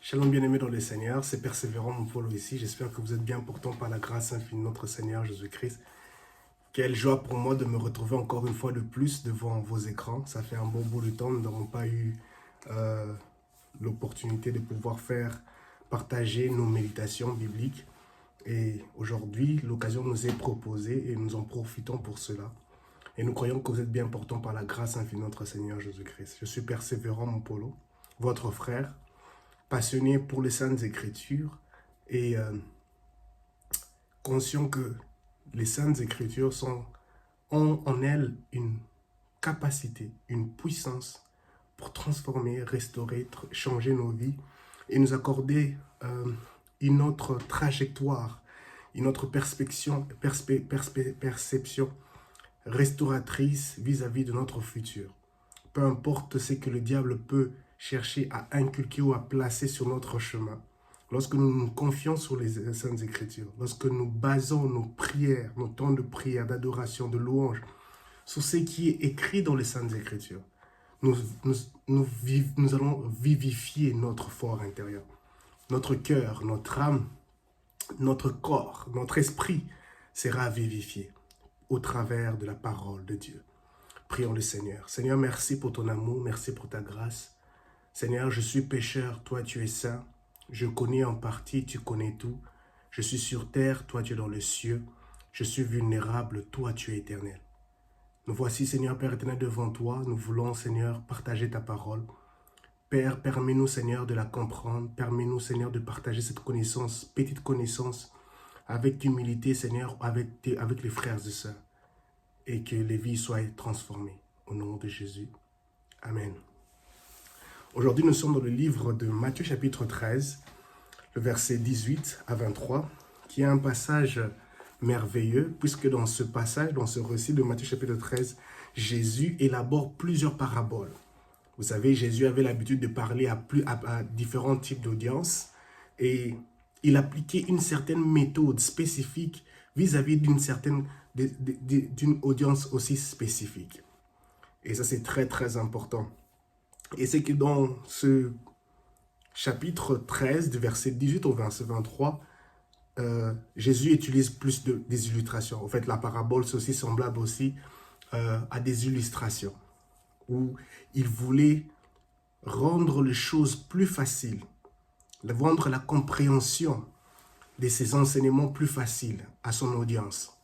Shalom bien-aimés dans le Seigneur, c'est Persévérant mon Paul ici. J'espère que vous êtes bien portants par la grâce infinie de notre Seigneur Jésus-Christ. Quelle joie pour moi de me retrouver encore une fois de plus devant vos écrans. Ça fait un bon bout de temps, nous n'avons pas eu l'opportunité de pouvoir partager nos méditations bibliques. Et aujourd'hui, l'occasion nous est proposée et nous en profitons pour cela. Et nous croyons que vous êtes bien portants par la grâce infinie de notre Seigneur Jésus-Christ. Je suis Persévérant mon Polo, votre frère, passionné pour les Saintes Écritures et conscient que les Saintes Écritures ont en elles une capacité, une puissance pour transformer, restaurer, changer nos vies et nous accorder une autre trajectoire, une autre perception restauratrice vis-à-vis de notre futur. Peu importe ce que le diable peut chercher à inculquer ou à placer sur notre chemin. Lorsque nous nous confions sur les Saintes Écritures, lorsque nous basons nos prières, nos temps de prière, d'adoration, de louange, sur ce qui est écrit dans les Saintes Écritures, nous allons vivifier notre fort intérieur. Notre cœur, notre âme, notre corps, notre esprit sera vivifié au travers de la parole de Dieu. Prions le Seigneur. Seigneur, merci pour ton amour, merci pour ta grâce. Seigneur, je suis pécheur, toi tu es saint. Je connais en partie, tu connais tout. Je suis sur terre, toi tu es dans les cieux. Je suis vulnérable, toi tu es éternel. Nous voici, Seigneur, Père éternel, devant toi. Nous voulons, Seigneur, partager ta parole. Père, permets-nous, Seigneur, de la comprendre. Permets-nous, Seigneur, de partager cette connaissance, petite connaissance, avec humilité, Seigneur, avec les frères et sœurs. Et que les vies soient transformées. Au nom de Jésus. Amen. Aujourd'hui, nous sommes dans le livre de Matthieu chapitre 13, le verset 18 à 23, qui est un passage merveilleux, puisque dans ce passage, dans ce récit de Matthieu chapitre 13, Jésus élabore plusieurs paraboles. Vous savez, Jésus avait l'habitude de parler à différents types d'audiences et il appliquait une certaine méthode spécifique vis-à-vis d'une audience aussi spécifique. Et ça, c'est très, très important. Et c'est que dans ce chapitre 13, du verset 18 au verset 23, Jésus utilise plus des illustrations. En fait, la parabole, c'est aussi semblable aussi à des illustrations, où il voulait rendre les choses plus faciles, rendre la compréhension de ses enseignements plus faciles à son audience.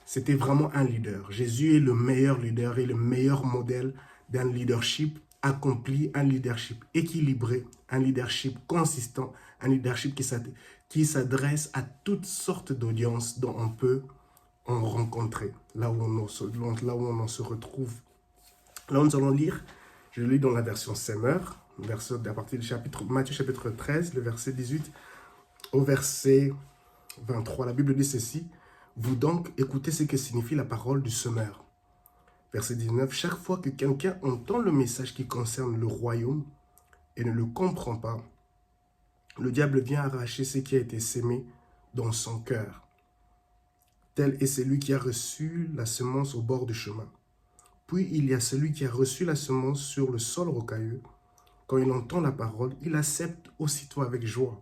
C'était vraiment un leader. Jésus est le meilleur leader et le meilleur modèle d'un leadership accompli, un leadership équilibré, un leadership consistant, un leadership qui s'adresse à toutes sortes d'audiences dont on peut en rencontrer, là où on en se retrouve. Là, nous allons lire, je lis dans la version Semeur, à partir du Matthieu chapitre 13, le verset 18 au verset 23. La Bible dit ceci: « Vous donc écoutez ce que signifie la parole du semeur. » Verset 19, « Chaque fois que quelqu'un entend le message qui concerne le royaume et ne le comprend pas, le diable vient arracher ce qui a été sémé dans son cœur. Tel est celui qui a reçu la semence au bord du chemin. Puis il y a celui qui a reçu la semence sur le sol rocailleux. Quand il entend la parole, il accepte aussitôt avec joie.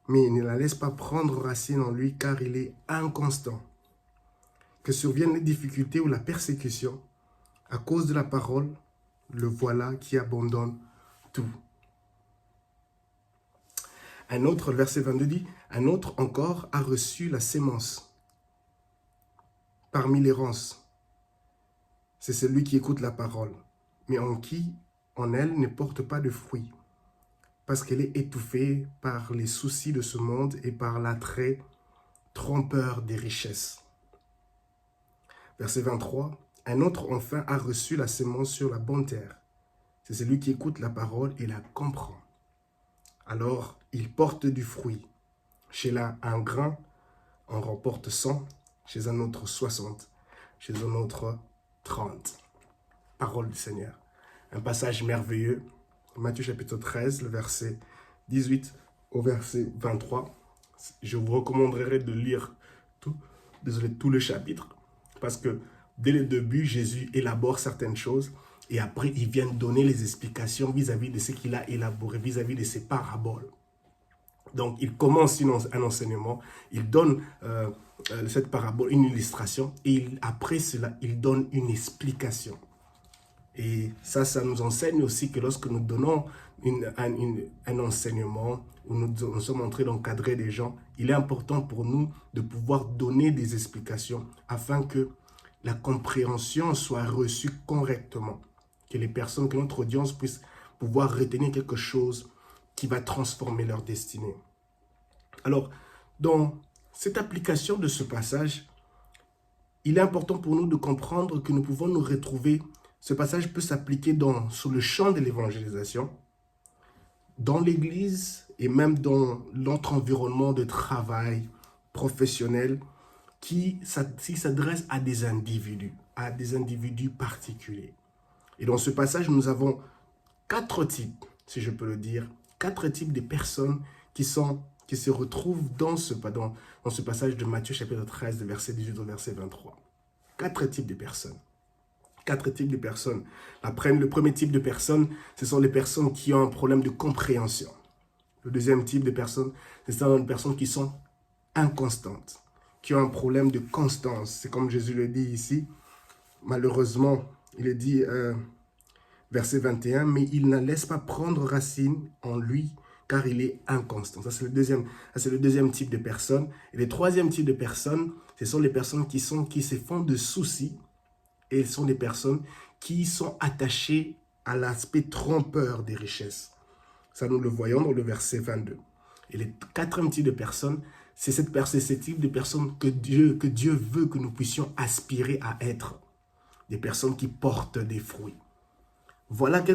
Mais il ne la laisse pas prendre racine en lui car il est inconstant. Que surviennent les difficultés ou la persécution, à cause de la parole, le voilà qui abandonne tout. » Un autre, verset 22 dit, « Un autre encore a reçu la sémence parmi les ronces. C'est celui qui écoute la parole, mais en elle ne porte pas de fruit, parce qu'elle est étouffée par les soucis de ce monde et par l'attrait trompeur des richesses. » Verset 23, « Un autre enfin a reçu la sémence sur la bonne terre. C'est celui qui écoute la parole et la comprend. Alors, il porte du fruit. Chez l'un, un grain en remporte 100, chez un autre 60, chez un autre 30. » Parole du Seigneur. Un passage merveilleux. Matthieu chapitre 13, le verset 18 au verset 23. Je vous recommanderais de lire tout le chapitre, parce que dès le début, Jésus élabore certaines choses Et après, il vient donner les explications vis-à-vis de ce qu'il a élaboré, vis-à-vis de ses paraboles. Donc, il commence un enseignement, il donne cette parabole, une illustration, et après cela, il donne une explication. Et ça nous enseigne aussi que lorsque nous donnons un enseignement, où nous sommes en train d'encadrer des gens, il est important pour nous de pouvoir donner des explications afin que la compréhension soit reçue correctement. Que les personnes, que notre audience puisse pouvoir retenir quelque chose qui va transformer leur destinée. Alors, dans cette application de ce passage, il est important pour nous de comprendre que nous pouvons nous retrouver. Ce passage peut s'appliquer sur le champ de l'évangélisation, dans l'Église et même dans notre environnement de travail professionnel qui s'adresse à des individus particuliers. Et dans ce passage, nous avons 4 types, si je peux le dire, 4 types de personnes qui se retrouvent dans ce passage de Matthieu chapitre 13, verset 18 au verset 23. 4 types de personnes. 4 types de personnes. Le premier type de personnes, ce sont les personnes qui ont un problème de compréhension. Le deuxième type de personnes, ce sont les personnes qui sont inconstantes, qui ont un problème de constance. C'est comme Jésus le dit ici. Malheureusement, il est dit, verset 21, « Mais il ne laisse pas prendre racine en lui, car il est inconstant. » Ça, c'est le deuxième type de personnes. Et le troisième type de personnes, ce sont les personnes qui se font de soucis. Et ce sont des personnes qui sont attachées à l'aspect trompeur des richesses. Ça, nous le voyons dans le verset 22. Et le quatrième type de personnes, c'est ce type de personnes que Dieu veut que nous puissions aspirer à être. Des personnes qui portent des fruits. Voilà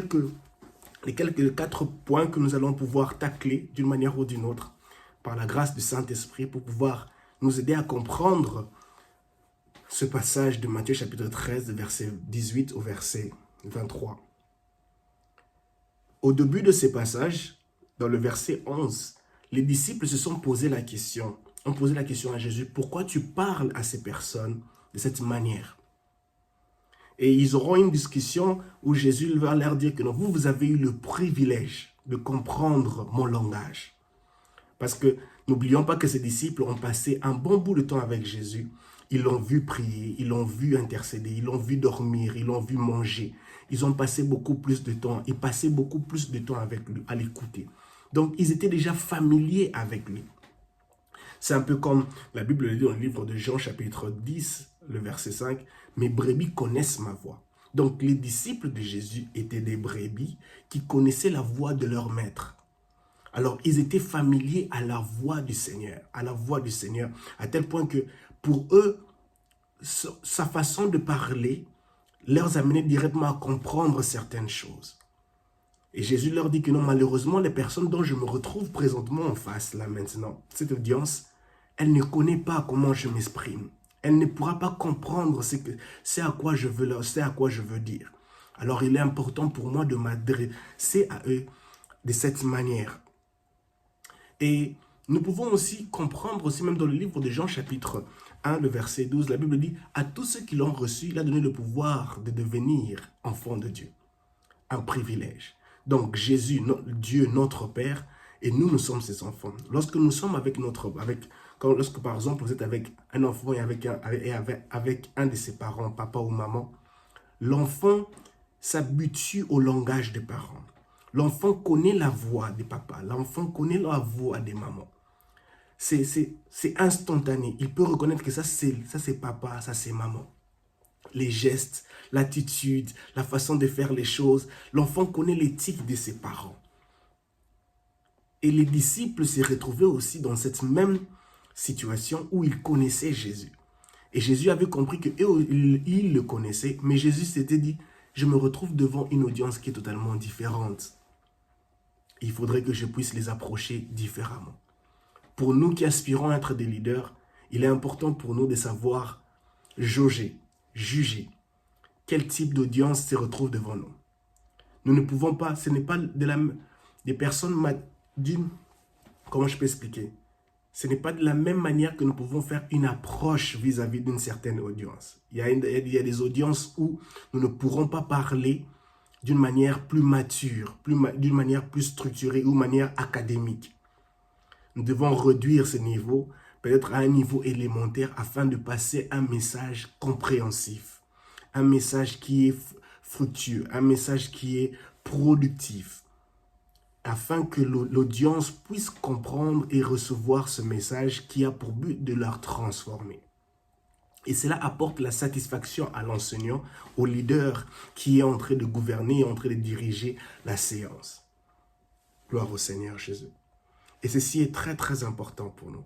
les quelques 4 points que nous allons pouvoir tacler d'une manière ou d'une autre par la grâce du Saint-Esprit pour pouvoir nous aider à comprendre ce passage de Matthieu chapitre 13, verset 18 au verset 23. Au début de ces passages, dans le verset 11, les disciples se sont posé la question, ont posé la question à Jésus, pourquoi tu parles à ces personnes de cette manière? Et ils auront une discussion où Jésus va leur dire que non, vous avez eu le privilège de comprendre mon langage. Parce que n'oublions pas que ces disciples ont passé un bon bout de temps avec Jésus. Ils l'ont vu prier, ils l'ont vu intercéder, ils l'ont vu dormir, ils l'ont vu manger. Ils ont passé beaucoup plus de temps, ils passaient beaucoup plus de temps avec lui, à l'écouter. Donc, ils étaient déjà familiers avec lui. C'est un peu comme la Bible le dit dans le livre de Jean, chapitre 10, le verset 5, « Mes brebis connaissent ma voix. » Donc, les disciples de Jésus étaient des brebis qui connaissaient la voix de leur maître. Alors, ils étaient familiers à la voix du Seigneur, à tel point que pour eux, sa façon de parler leur amenait directement à comprendre certaines choses. Et Jésus leur dit que non, malheureusement, les personnes dont je me retrouve présentement en face, là maintenant, cette audience, elle ne connaît pas comment je m'exprime. Elle ne pourra pas comprendre c'est à quoi je veux dire. Alors, il est important pour moi de m'adresser à eux de cette manière. Et nous pouvons aussi comprendre, aussi même dans le livre de Jean, chapitre 1, le verset 12, la Bible dit, « À tous ceux qui l'ont reçu, il a donné le pouvoir de devenir enfants de Dieu. » Un privilège. Donc, Jésus, Dieu, notre Père, et nous sommes ses enfants. Lorsque nous sommes lorsque par exemple, vous êtes avec un enfant et avec un de ses parents, papa ou maman, l'enfant s'habitue au langage des parents. L'enfant connaît la voix des papas, l'enfant connaît la voix des mamans. C'est instantané. Il peut reconnaître que ça c'est papa, ça c'est maman. Les gestes, l'attitude, la façon de faire les choses. L'enfant connaît l'éthique de ses parents. Et les disciples se retrouvaient aussi dans cette même situation où ils connaissaient Jésus. Et Jésus avait compris qu'ils le connaissaient, mais Jésus s'était dit, je me retrouve devant une audience qui est totalement différente. Il faudrait que je puisse les approcher différemment. Pour nous qui aspirons à être des leaders, il est important pour nous de savoir jauger, juger quel type d'audience se retrouve devant nous. Nous ne pouvons pas, ce n'est pas des personnes comment je peux expliquer? Ce n'est pas de la même manière que nous pouvons faire une approche vis-à-vis d'une certaine audience. Il y a des audiences où nous ne pourrons pas parler d'une manière plus mature, d'une manière plus structurée ou manière académique. Nous devons réduire ce niveau, peut-être à un niveau élémentaire, afin de passer un message compréhensif, un message qui est fructueux, un message qui est productif, afin que l'audience puisse comprendre et recevoir ce message qui a pour but de leur transformer. Et cela apporte la satisfaction à l'enseignant, au leader qui est en train de gouverner, en train de diriger la séance. Gloire au Seigneur Jésus. Et ceci est très très important pour nous.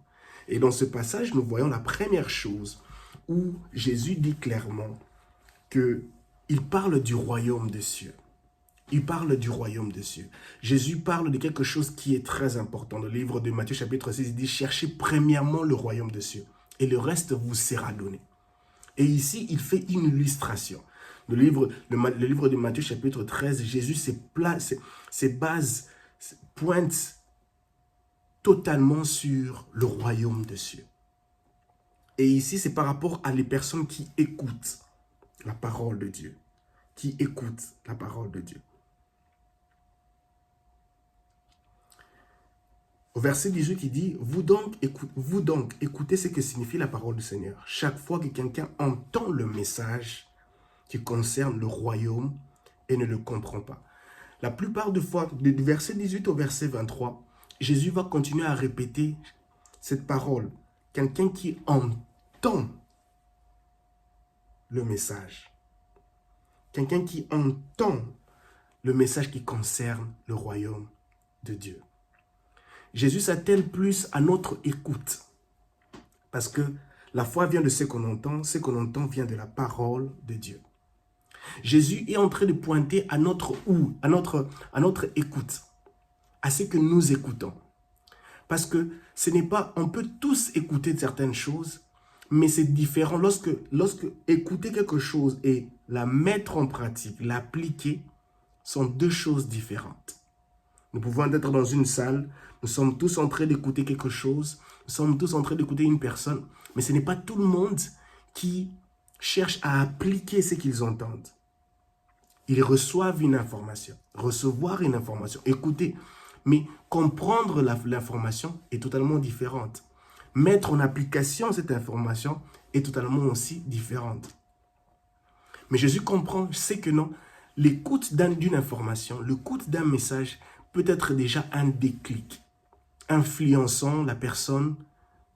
Et dans ce passage, nous voyons la première chose où Jésus dit clairement qu'il parle du royaume des cieux. Il parle du royaume des cieux. Jésus parle de quelque chose qui est très important. Dans le livre de Matthieu chapitre 6, il dit « Cherchez premièrement le royaume des cieux et le reste vous sera donné. » Et ici, il fait une illustration. Le livre de Matthieu chapitre 13, Jésus, ses bases pointent totalement sur le royaume des cieux. Et ici, c'est par rapport à les personnes qui écoutent la parole de Dieu. Qui écoutent la parole de Dieu. Au verset 18, il dit, vous donc, écoutez ce que signifie la parole du Seigneur. Chaque fois que quelqu'un entend le message qui concerne le royaume et ne le comprend pas. La plupart des fois, du verset 18 au verset 23, Jésus va continuer à répéter cette parole. Quelqu'un qui entend le message. Quelqu'un qui entend le message qui concerne le royaume de Dieu. Jésus s'attelle plus à notre écoute. Parce que la foi vient de ce qu'on entend vient de la parole de Dieu. Jésus est en train de pointer à notre écoute, à ce que nous écoutons. Parce que ce n'est pas, on peut tous écouter certaines choses, mais c'est différent. Lorsque écouter quelque chose et la mettre en pratique, l'appliquer, sont deux choses différentes. Nous pouvons être dans une salle, nous sommes tous en train d'écouter quelque chose, nous sommes tous en train d'écouter une personne, mais ce n'est pas tout le monde qui cherche à appliquer ce qu'ils entendent. Ils reçoivent une information, recevoir une information, écouter, mais comprendre l'information est totalement différente. Mettre en application cette information est totalement aussi différente. Mais Jésus comprend, sait que non, l'écoute d'une information, l'écoute d'un message peut être déjà un déclic, influençant la personne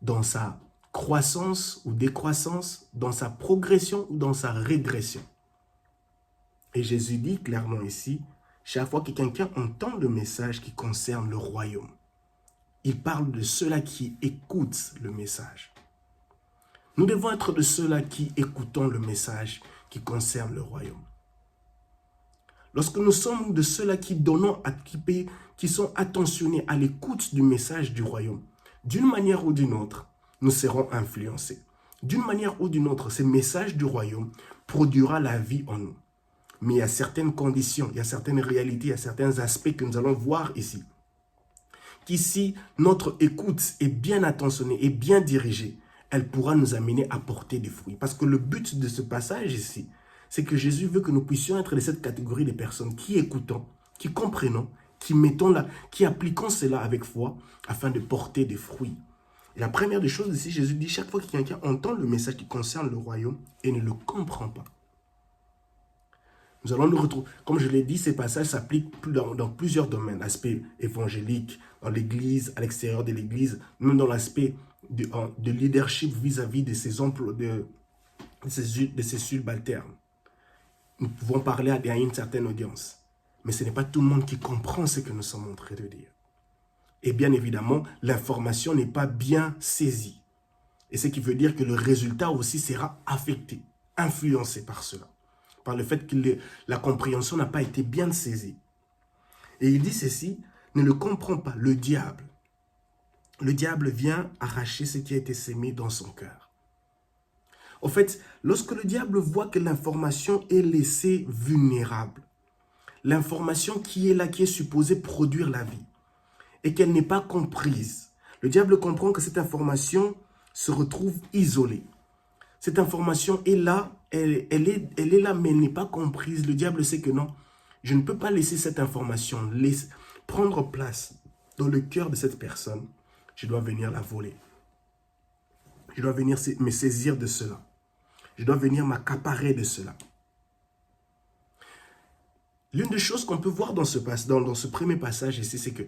dans sa croissance ou décroissance, dans sa progression ou dans sa régression. Et Jésus dit clairement ici, chaque fois que quelqu'un entend le message qui concerne le royaume, il parle de ceux-là qui écoutent le message. Nous devons être de ceux-là qui écoutons le message qui concerne le royaume. Lorsque nous sommes de ceux-là qui donnons, qui sont attentionnés à l'écoute du message du royaume, d'une manière ou d'une autre, nous serons influencés. D'une manière ou d'une autre, ce message du royaume produira la vie en nous. Mais il y a certaines conditions, il y a certaines réalités, il y a certains aspects que nous allons voir ici. Qu'ici, notre écoute est bien attentionnée et bien dirigée, elle pourra nous amener à porter des fruits. Parce que le but de ce passage ici, c'est que Jésus veut que nous puissions être de cette catégorie de personnes qui écoutons, qui comprenons, qui appliquons cela avec foi afin de porter des fruits. Et la première des choses ici, Jésus dit, chaque fois que quelqu'un entend le message qui concerne le royaume et ne le comprend pas. Nous allons nous retrouver, comme je l'ai dit, ces passages s'appliquent dans plusieurs domaines, l'aspect évangélique, dans l'église, à l'extérieur de l'église, même dans l'aspect de leadership vis-à-vis de ces emplois, de ces subalternes. Nous pouvons parler à une certaine audience, mais ce n'est pas tout le monde qui comprend ce que nous sommes en train de dire. Et bien évidemment, l'information n'est pas bien saisie. Et ce qui veut dire que le résultat aussi sera affecté, influencé par cela, par le fait que la compréhension n'a pas été bien saisie. Et il dit ceci, ne le comprend pas, le diable. Le diable vient arracher ce qui a été sémé dans son cœur. En fait, lorsque le diable voit que l'information est laissée vulnérable, l'information qui est là, qui est supposée produire la vie, et qu'elle n'est pas comprise, le diable comprend que cette information se retrouve isolée. Cette information est là, elle est là, mais elle n'est pas comprise. Le diable sait que non, je ne peux pas laisser cette information prendre place dans le cœur de cette personne. Je dois venir la voler. Je dois venir me saisir de cela. Je dois venir m'accaparer de cela. L'une des choses qu'on peut voir dans ce premier passage ici, c'est que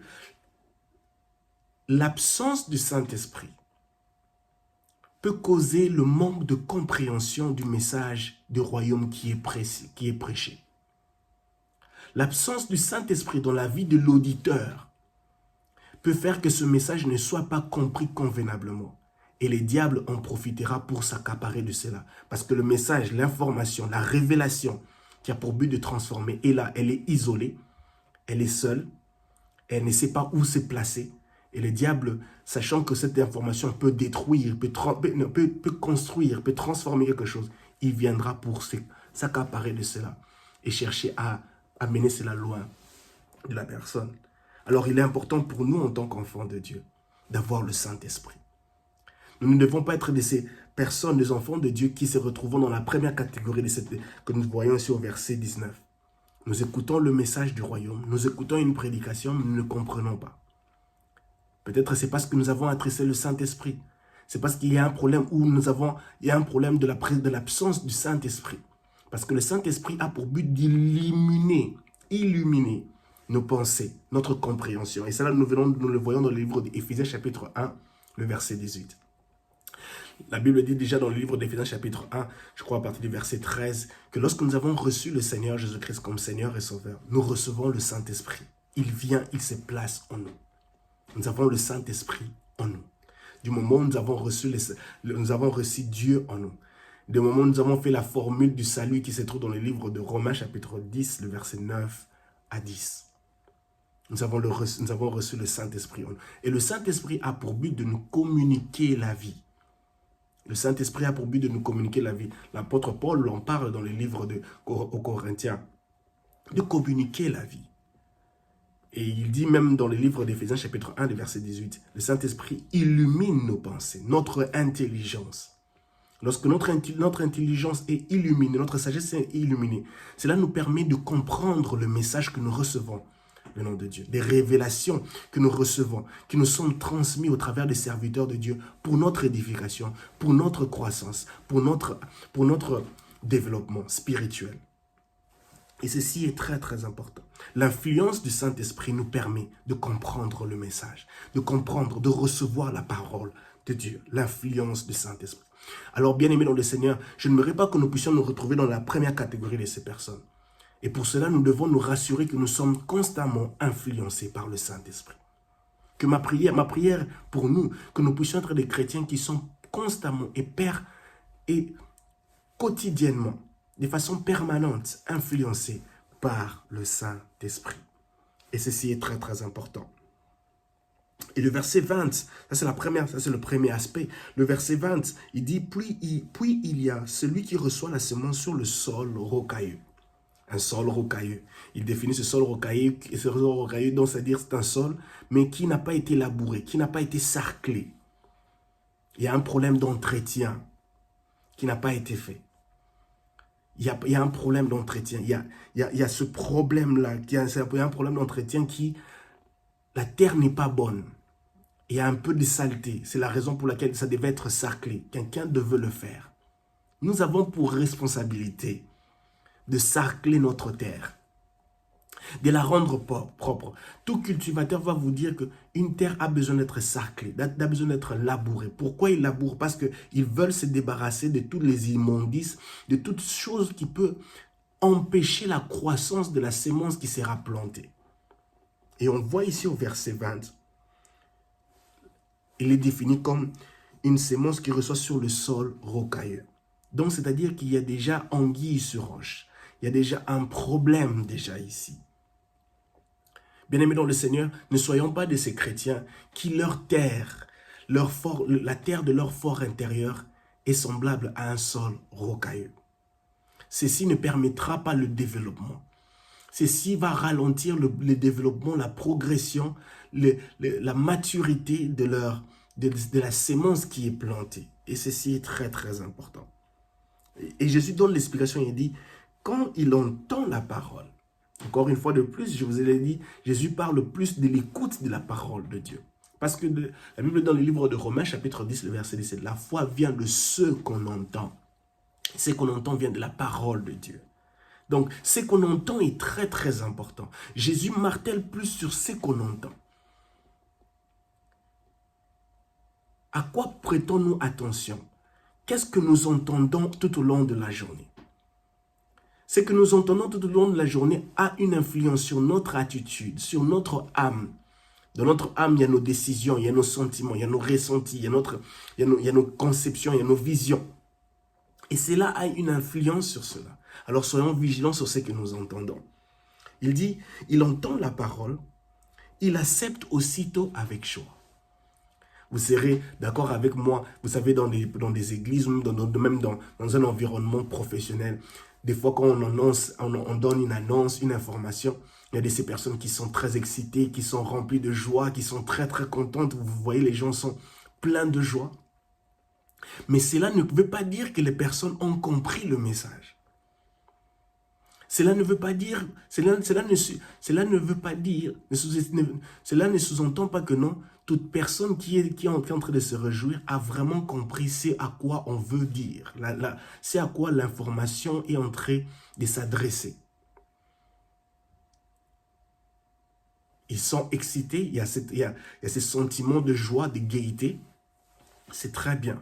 l'absence du Saint-Esprit peut causer le manque de compréhension du message du royaume qui est prêché. L'absence du Saint-Esprit dans la vie de l'auditeur peut faire que ce message ne soit pas compris convenablement. Et le diable en profitera pour s'accaparer de cela. Parce que le message, l'information, la révélation qui a pour but de transformer est là, elle est isolée, elle est seule, elle ne sait pas où se placer. Et le diable, sachant que cette information peut détruire, peut construire, peut transformer quelque chose, il viendra pour s'accaparer de cela et chercher à amener cela loin de la personne. Alors il est important pour nous en tant qu'enfants de Dieu d'avoir le Saint-Esprit. Nous ne devons pas être de ces personnes, des enfants de Dieu qui se retrouvent dans la première catégorie que nous voyons ici au verset 19. Nous écoutons le message du royaume, nous écoutons une prédication, mais nous ne comprenons pas. Peut-être c'est parce que nous avons attristé le Saint-Esprit. C'est parce qu'il y a un problème il y a un problème de l'absence du Saint-Esprit. Parce que le Saint-Esprit a pour but d'illuminer nos pensées, notre compréhension. Et cela, nous le voyons dans le livre d'Éphésiens chapitre 1, le verset 18. La Bible dit déjà dans le livre d'Éphésiens chapitre 1, je crois à partir du verset 13, que lorsque nous avons reçu le Seigneur Jésus-Christ comme Seigneur et Sauveur, nous recevons le Saint-Esprit. Il vient, il se place en nous. Nous avons le Saint-Esprit en nous. Du moment où nous avons reçu Dieu en nous. Du moment où nous avons fait la formule du salut qui se trouve dans le livre de Romains chapitre 10, le verset 9 à 10. Nous avons reçu le Saint-Esprit en nous. Et le Saint-Esprit a pour but de nous communiquer la vie. Le Saint-Esprit a pour but de nous communiquer la vie. L'apôtre Paul en parle dans le livre aux Corinthiens, de communiquer la vie. Et il dit même dans le livre d'Éphésiens chapitre 1, verset 18, le Saint-Esprit illumine nos pensées, notre intelligence. Lorsque notre intelligence est illuminée, notre sagesse est illuminée, cela nous permet de comprendre le message que nous recevons, le nom de Dieu, des révélations que nous recevons, qui nous sont transmises au travers des serviteurs de Dieu pour notre édification, pour notre croissance, pour notre développement spirituel. Et ceci est très très important. L'influence du Saint-Esprit nous permet de comprendre le message, de comprendre, de recevoir la parole de Dieu, l'influence du Saint-Esprit. Alors bien aimés dans le Seigneur, je n'aimerais pas que nous puissions nous retrouver dans la première catégorie de ces personnes. Et pour cela, nous devons nous rassurer que nous sommes constamment influencés par le Saint-Esprit. Que ma prière pour nous, que nous puissions être des chrétiens qui sont constamment et quotidiennement, de façon permanente, influencés par le Saint-Esprit. Et ceci est très très important. Et le verset 20, ça c'est le premier aspect. Le verset 20, il dit, puis il y a celui qui reçoit la semence sur le sol rocailleux. Un sol rocailleux. Il définit ce sol rocailleux, donc c'est-à-dire c'est un sol, mais qui n'a pas été labouré, qui n'a pas été sarclé. Il y a un problème d'entretien qui n'a pas été fait. Il y a un problème d'entretien. Il y a ce problème-là, il y a un problème d'entretien qui, la terre n'est pas bonne. Il y a un peu de saleté. C'est la raison pour laquelle ça devait être sarclé. Quelqu'un devait le faire. Nous avons pour responsabilité de sarcler notre terre, de la rendre propre. Tout cultivateur va vous dire qu'une terre a besoin d'être sarclée, a besoin d'être labourée. Pourquoi ils labourent? Parce qu'ils veulent se débarrasser de tous les immondices, de toutes choses qui peuvent empêcher la croissance de la semence qui sera plantée. Et on voit ici au verset 20, il est défini comme une semence qui reçoit sur le sol rocailleux. Donc, c'est-à-dire qu'il y a déjà anguille sur roche. Il y a déjà un problème déjà ici. Bien-aimés dans le Seigneur, ne soyons pas de ces chrétiens qui leur terre, la terre de leur fort intérieur est semblable à un sol rocailleux. Ceci ne permettra pas le développement. Ceci va ralentir le développement, la progression, la maturité de la sémence qui est plantée. Et ceci est très très important. Et Jésus donne l'explication, il dit, quand il entend la parole, Encore une fois de plus, je vous ai dit, Jésus parle plus de l'écoute de la parole de Dieu. Parce que la Bible dans le livre de Romains, chapitre 10, le verset 17, la foi vient de ce qu'on entend. Ce qu'on entend vient de la parole de Dieu. Donc, ce qu'on entend est très, très important. Jésus martèle plus sur ce qu'on entend. À quoi prêtons-nous attention? Qu'est-ce que nous entendons tout au long de la journée? Ce que nous entendons tout au long de la journée a une influence sur notre attitude, sur notre âme. Dans notre âme, il y a nos décisions, il y a nos sentiments, il y a nos ressentis, il y a nos conceptions, il y a nos visions. Et cela a une influence sur cela. Alors soyons vigilants sur ce que nous entendons. Il dit, il entend la parole, il accepte aussitôt avec joie. Vous serez d'accord avec moi, vous savez, dans des églises, même dans un environnement professionnel, des fois quand on donne une annonce, une information, il y a de ces personnes qui sont très excitées, qui sont remplies de joie, qui sont très très contentes. Vous voyez, les gens sont pleins de joie. Mais cela ne veut pas dire que les personnes ont compris le message. Cela ne sous-entend pas que non, toute personne qui est en train de se réjouir a vraiment compris ce à quoi on veut dire, c'est à quoi l'information est en train de s'adresser. Ils sont excités, il y a ces sentiments de joie, de gaieté, c'est très bien.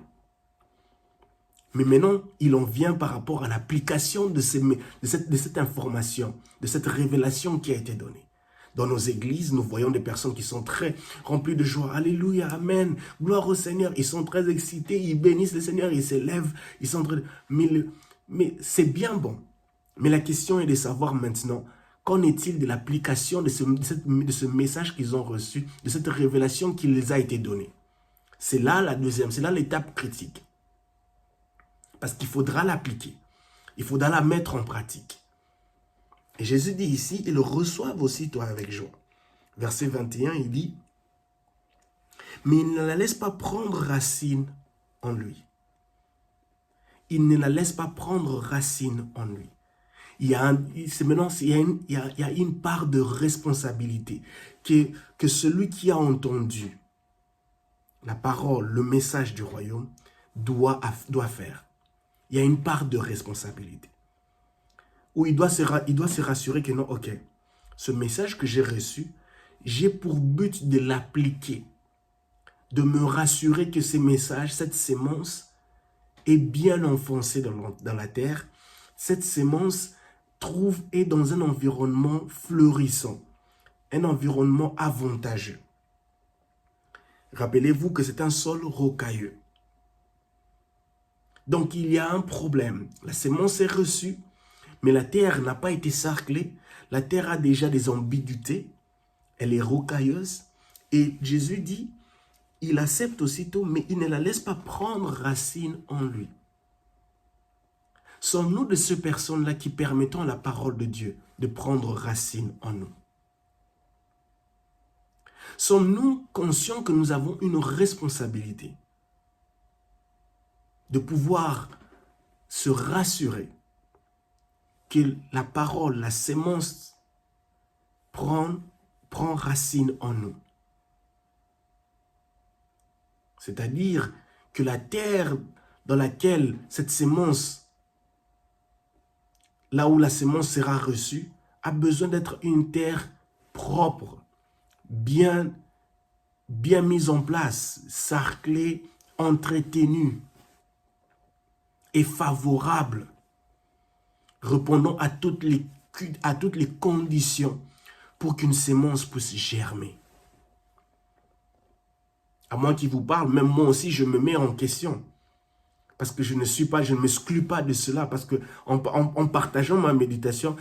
Mais maintenant, il en vient par rapport à l'application de cette information, de cette révélation qui a été donnée. Dans nos églises, nous voyons des personnes qui sont très remplies de joie. Alléluia, Amen, gloire au Seigneur. Ils sont très excités, ils bénissent le Seigneur, ils s'élèvent. Ils sont très... Mais c'est bien bon. Mais la question est de savoir maintenant, qu'en est-il de l'application de ce message qu'ils ont reçu, de cette révélation qui les a été donnée? C'est là c'est là l'étape critique. Parce qu'il faudra l'appliquer. Il faudra la mettre en pratique. Et Jésus dit ici, ils le reçoivent aussitôt avec joie. Verset 21, il dit, mais il ne la laisse pas prendre racine en lui. Il ne la laisse pas prendre racine en lui. Il y a une part de responsabilité que celui qui a entendu la parole, le message du royaume, doit faire. Il y a une part de responsabilité. Où il doit se rassurer que non, ok, ce message que j'ai reçu, j'ai pour but de l'appliquer. De me rassurer que ce message, cette sémence, est bien enfoncée dans la terre. Cette sémence est dans un environnement fleurissant, un environnement avantageux. Rappelez-vous que c'est un sol rocailleux. Donc, il y a un problème. La sémence est reçue, mais la terre n'a pas été sarclée. La terre a déjà des ambiguïtés. Elle est rocailleuse. Et Jésus dit, il accepte aussitôt, mais il ne la laisse pas prendre racine en lui. Sommes-nous de ces personnes-là qui permettons à la parole de Dieu de prendre racine en nous? Sommes-nous conscients que nous avons une responsabilité de pouvoir se rassurer que la parole, la sémence prend racine en nous? C'est-à-dire que la terre dans laquelle cette sémence, là où la sémence sera reçue, a besoin d'être une terre propre, bien mise en place, sarclée, entretenue et favorable, répondant à toutes les conditions pour qu'une sémence puisse germer. À moi qui vous parle, même moi aussi, je me mets en question. Parce que je ne m'exclus pas de cela. Parce que en partageant ma méditation,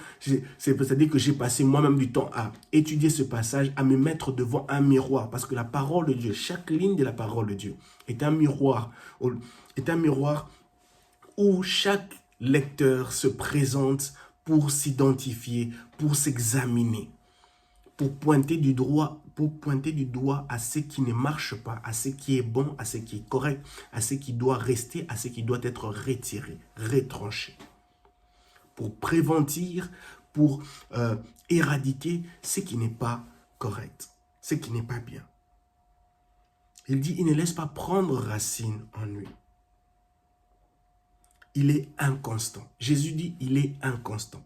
c'est-à-dire que j'ai passé moi-même du temps à étudier ce passage, à me mettre devant un miroir. Parce que la parole de Dieu, chaque ligne de la parole de Dieu est un miroir où chaque lecteur se présente pour s'identifier, pour s'examiner, pour pointer du doigt à ce qui ne marche pas, à ce qui est bon, à ce qui est correct, à ce qui doit rester, à ce qui doit être retiré, retranché. Pour prévenir, pour éradiquer ce qui n'est pas correct, ce qui n'est pas bien. Il dit, il ne laisse pas prendre racine en lui. Il est inconstant. Jésus dit, il est inconstant.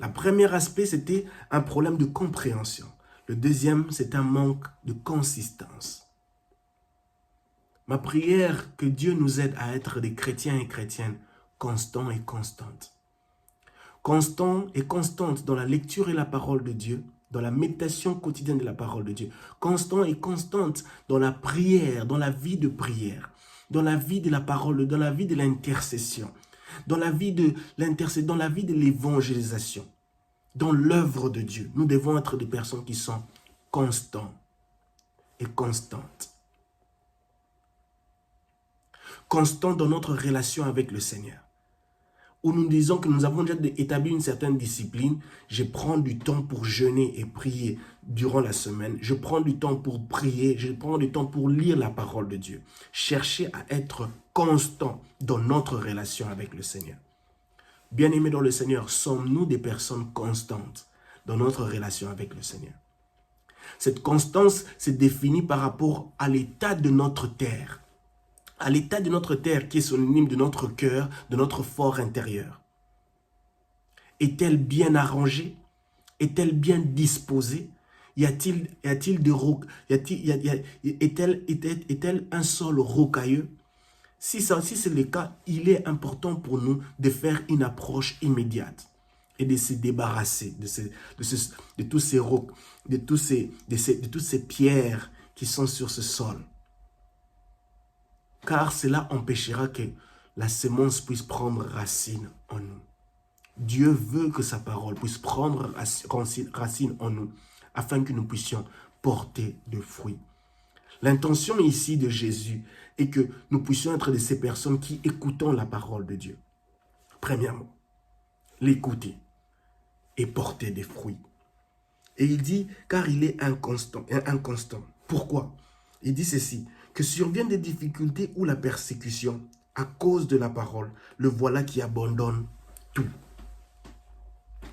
Le premier aspect, c'était un problème de compréhension. Le deuxième, c'est un manque de consistance. Ma prière, que Dieu nous aide à être des chrétiens et chrétiennes constants et constantes. Constants et constantes dans la lecture et la parole de Dieu, dans la méditation quotidienne de la parole de Dieu. Constants et constantes dans la prière, dans la vie de prière, dans la vie de la parole, dans la vie de l'intercession, dans la vie de l'évangélisation, dans l'œuvre de Dieu. Nous devons être des personnes qui sont constantes et constantes. Constants dans notre relation avec le Seigneur. Où nous disons que nous avons déjà établi une certaine discipline, je prends du temps pour jeûner et prier durant la semaine, je prends du temps pour prier, je prends du temps pour lire la parole de Dieu. Chercher à être constant dans notre relation avec le Seigneur. Bien-aimés dans le Seigneur, sommes-nous des personnes constantes dans notre relation avec le Seigneur? Cette constance se définit par rapport à l'état de notre terre. À l'état de notre terre qui est synonyme de notre cœur, de notre fort intérieur. Est-elle bien arrangée? Est-elle bien disposée? Est-elle un sol rocailleux? Si c'est le cas, il est important pour nous de faire une approche immédiate et de se débarrasser de tous ces rocs, de toutes ces pierres qui sont sur ce sol. Car cela empêchera que la semence puisse prendre racine en nous. Dieu veut que sa parole puisse prendre racine en nous, afin que nous puissions porter de fruits. L'intention ici de Jésus est que nous puissions être de ces personnes qui écoutons la parole de Dieu. Premièrement, l'écouter et porter des fruits. Et il dit, car il est inconstant. Pourquoi? Il dit ceci, que surviennent des difficultés ou la persécution à cause de la parole, le voilà qui abandonne tout.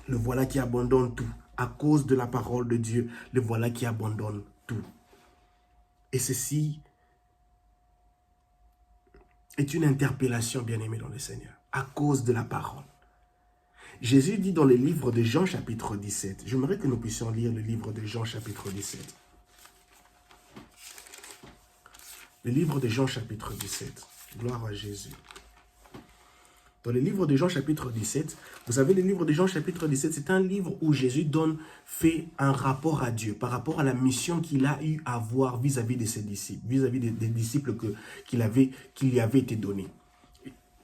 Le voilà qui abandonne tout. À cause de la parole de Dieu, le voilà qui abandonne tout. Et ceci est une interpellation, bien-aimée dans le Seigneur, à cause de la parole. Jésus dit dans le livre de Jean chapitre 17, j'aimerais que nous puissions lire le livre de Jean chapitre 17. Le livre de Jean chapitre 17. Gloire à Jésus. Dans le livre de Jean chapitre 17, vous savez, le livre de Jean chapitre 17, c'est un livre où Jésus fait un rapport à Dieu par rapport à la mission qu'il a eu à avoir vis-à-vis de ses disciples, vis-à-vis des disciples qui lui avait été donné.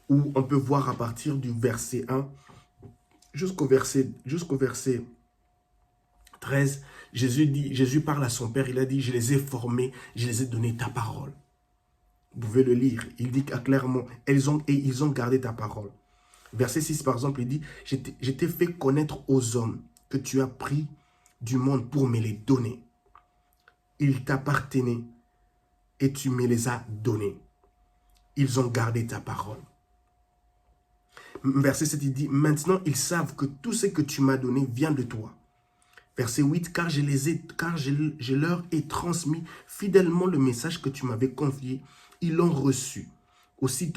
Où on peut voir à partir du verset 1 jusqu'au verset 13, Jésus parle à son Père, il a dit, je les ai formés, je les ai donné ta parole. Vous pouvez le lire. Il dit clairement, ils ont gardé ta parole. Verset 6, par exemple, il dit, je t'ai fait connaître aux hommes que tu as pris du monde pour me les donner. Ils t'appartenaient et tu me les as donnés. Ils ont gardé ta parole. Verset 7, il dit, maintenant ils savent que tout ce que tu m'as donné vient de toi. Verset 8, car je leur ai transmis fidèlement le message que tu m'avais confié. Ils l'ont reçu. Aussi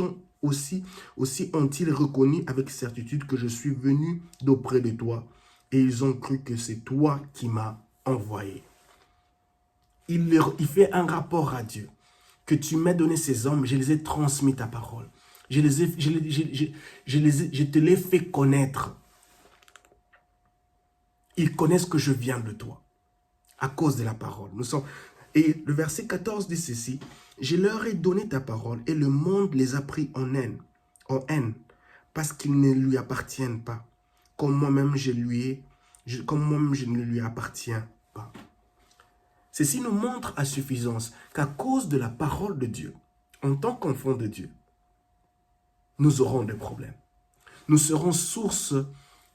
ont-ils reconnu avec certitude que je suis venu d'auprès de toi. Et ils ont cru que c'est toi qui m'as envoyé. Il fait un rapport à Dieu. Que tu m'as donné ces hommes, je les ai transmis ta parole. Je te l'ai fait connaître. Ils connaissent que je viens de toi. À cause de la parole. Et le verset 14 dit ceci. Je leur ai donné ta parole et le monde les a pris en haine, parce qu'ils ne lui appartiennent pas, comme moi-même je ne lui appartiens pas. Ceci nous montre à suffisance qu'à cause de la parole de Dieu, en tant qu'enfants de Dieu, nous aurons des problèmes. Nous serons source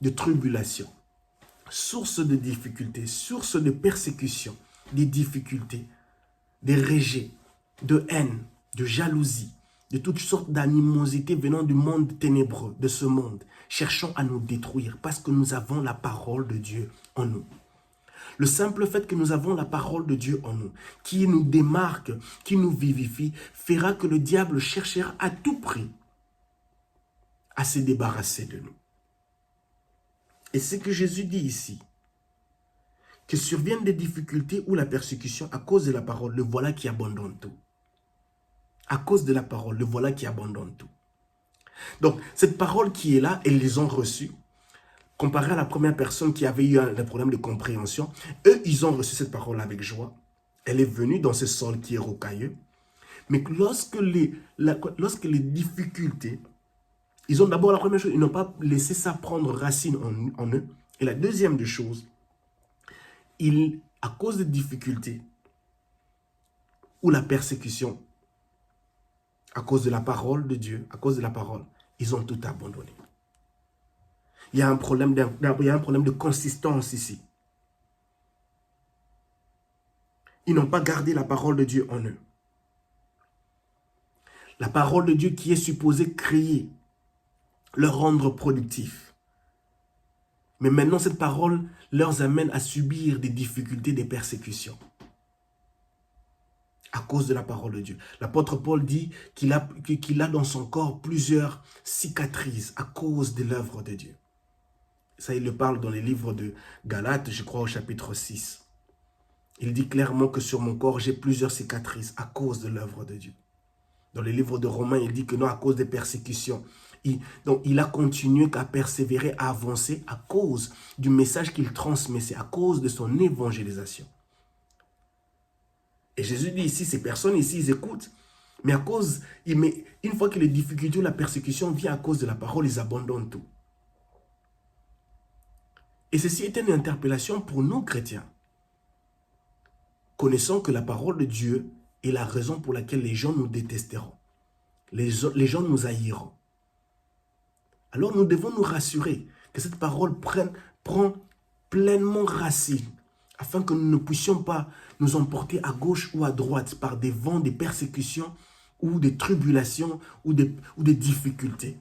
de tribulation, source de difficultés, source de persécution, des difficultés, des rejets, de haine, de jalousie, de toutes sortes d'animosités venant du monde ténébreux, de ce monde, cherchant à nous détruire parce que nous avons la parole de Dieu en nous. Le simple fait que nous avons la parole de Dieu en nous, qui nous démarque, qui nous vivifie, fera que le diable cherchera à tout prix à se débarrasser de nous. Et ce que Jésus dit ici, que surviennent des difficultés ou la persécution à cause de la parole, le voilà qui abandonne tout. À cause de la parole, le voilà qui abandonne tout. Donc, cette parole qui est là, ils les ont reçue. Comparé à la première personne qui avait eu un problème de compréhension, eux, ils ont reçu cette parole avec joie. Elle est venue dans ce sol qui est rocailleux. Mais lorsque les difficultés, ils ont d'abord la première chose, ils n'ont pas laissé ça prendre racine en eux. Et la deuxième des choses, à cause des difficultés ou la persécution, à cause de la parole de Dieu, à cause de la parole, ils ont tout abandonné. Il y a un problème de consistance ici. Ils n'ont pas gardé la parole de Dieu en eux. La parole de Dieu qui est supposée créer, leur rendre productifs. Mais maintenant, cette parole leur amène à subir des difficultés, des persécutions. À cause de la parole de Dieu. L'apôtre Paul dit qu'il a dans son corps plusieurs cicatrices à cause de l'œuvre de Dieu. Ça, il le parle dans les livres de Galates, je crois au chapitre 6. Il dit clairement que sur mon corps, j'ai plusieurs cicatrices à cause de l'œuvre de Dieu. Dans les livres de Romains, il dit que non, à cause des persécutions. Donc, il a continué à persévérer, à avancer à cause du message qu'il transmettait, à cause de son évangélisation. Et Jésus dit ici, ces personnes ici, ils écoutent, mais une fois que les difficultés ou la persécution viennent à cause de la parole, ils abandonnent tout. Et ceci est une interpellation pour nous chrétiens. Connaissons que la parole de Dieu est la raison pour laquelle les gens nous détesteront. Les gens nous haïront. Alors nous devons nous rassurer que cette parole prend pleinement racine, afin que nous ne puissions pas nous emporter à gauche ou à droite par des vents, des persécutions ou des tribulations ou des difficultés.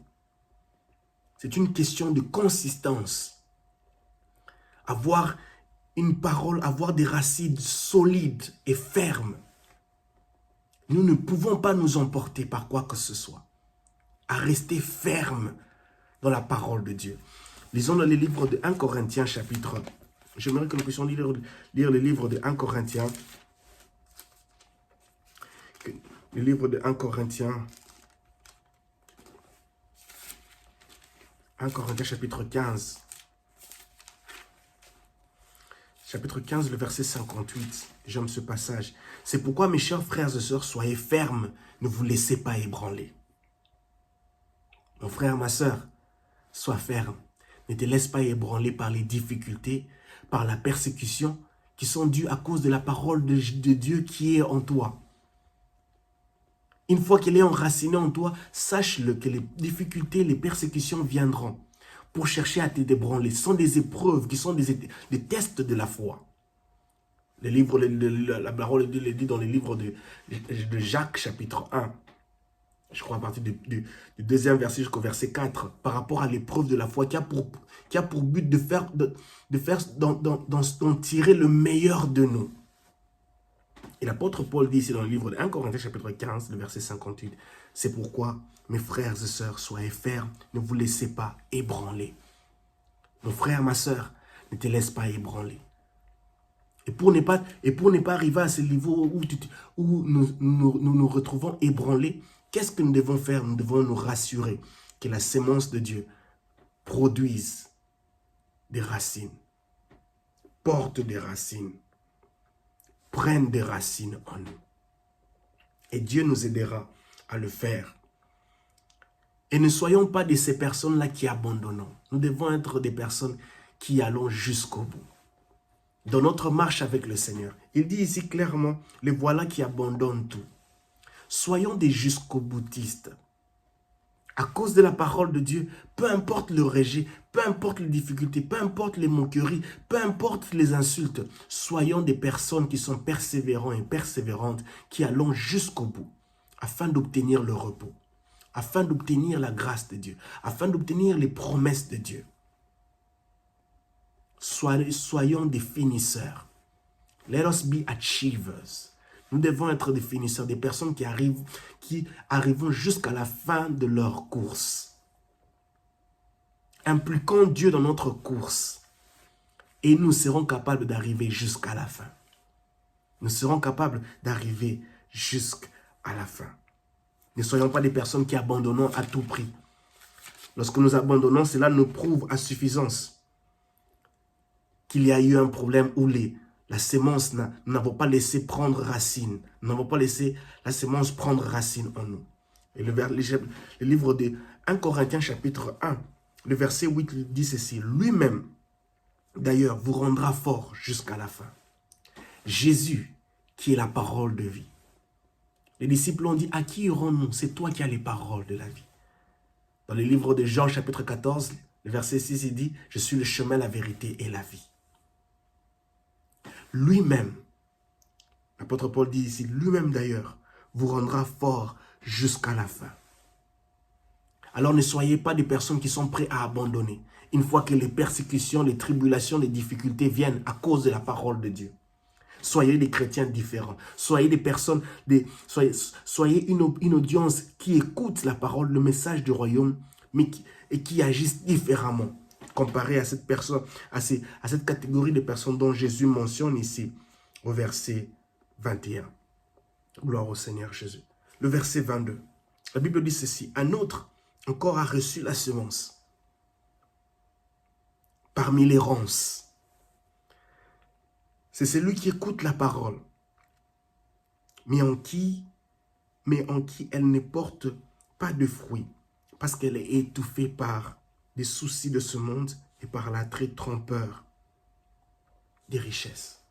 C'est une question de consistance. Avoir une parole, avoir des racines solides et fermes. Nous ne pouvons pas nous emporter par quoi que ce soit. À rester fermes dans la parole de Dieu. Lisons dans les livres de 1 Corinthiens chapitre 1. J'aimerais que nous puissions lire le livre de 1 Corinthiens. Le livre de 1 Corinthiens. 1 Corinthiens chapitre 15. Chapitre 15, le verset 58. J'aime ce passage. C'est pourquoi, mes chers frères et sœurs, soyez fermes, ne vous laissez pas ébranler. Mon frère, ma sœur, sois ferme. Ne te laisse pas ébranler par les difficultés, par la persécution qui sont dues à cause de la parole de Dieu qui est en toi. Une fois qu'elle est enracinée en toi, sache-le que les difficultés, les persécutions viendront pour chercher à te débranler. Ce sont des épreuves qui sont des tests de la foi. La parole de Dieu le dit dans les livres de Jacques, chapitre 1. Je crois à partir du deuxième verset jusqu'au verset 4, par rapport à l'épreuve de la foi qui a pour but d'en tirer le meilleur de nous. Et l'apôtre Paul dit ici dans le livre de 1 Corinthiens chapitre 15, le verset 58, c'est pourquoi, mes frères et sœurs, soyez fermes, ne vous laissez pas ébranler. Mon frère, ma sœur, ne te laisse pas ébranler. Et pour ne pas arriver à ce niveau où nous retrouvons ébranlés, qu'est-ce que nous devons faire? Nous devons nous rassurer que la sémence de Dieu produise des racines, porte des racines, prenne des racines en nous. Et Dieu nous aidera à le faire. Et ne soyons pas de ces personnes-là qui abandonnent. Nous devons être des personnes qui allons jusqu'au bout. Dans notre marche avec le Seigneur, il dit ici clairement, les voilà qui abandonnent tout. Soyons des jusqu'au-boutistes. À cause de la parole de Dieu, peu importe le rejet, peu importe les difficultés, peu importe les moqueries, peu importe les insultes, soyons des personnes qui sont persévérantes et persévérantes, qui allons jusqu'au bout. afin d'obtenir le repos, afin d'obtenir la grâce de Dieu, afin d'obtenir les promesses de Dieu. Soyons des finisseurs. Let us be achievers. Nous devons être des finisseurs, des personnes qui arrivent jusqu'à la fin de leur course. Impliquons Dieu dans notre course et nous serons capables d'arriver jusqu'à la fin. Nous serons capables d'arriver jusqu'à la fin. Ne soyons pas des personnes qui abandonnons à tout prix. Lorsque nous abandonnons, cela nous prouve à suffisance qu'il y a eu un problème où la sémence, nous n'avons pas laissé prendre racine. Nous n'avons pas laissé la sémence prendre racine en nous. Et le livre de 1 Corinthiens chapitre 1, le verset 8 dit ceci. Lui-même, d'ailleurs, vous rendra fort jusqu'à la fin. Jésus, qui est la parole de vie. Les disciples ont dit, à qui irons-nous? C'est toi qui as les paroles de la vie. Dans le livre de Jean chapitre 14, le verset 6, il dit, je suis le chemin, la vérité et la vie. Lui-même, l'apôtre Paul dit ici, lui-même d'ailleurs, vous rendra fort jusqu'à la fin. Alors ne soyez pas des personnes qui sont prêtes à abandonner, une fois que les persécutions, les tribulations, les difficultés viennent à cause de la parole de Dieu. Soyez des chrétiens différents, soyez des personnes, soyez une audience qui écoute la parole, le message du royaume, et qui agissent différemment. Comparé à cette personne, à cette catégorie de personnes dont Jésus mentionne ici au verset 21. Gloire au Seigneur Jésus. Le verset 22. La Bible dit ceci. Un autre encore a reçu la semence parmi les ronces. C'est celui qui écoute la parole, mais en qui elle ne porte pas de fruits, parce qu'elle est étouffée par des soucis de ce monde et par l'attrait trompeur des richesses.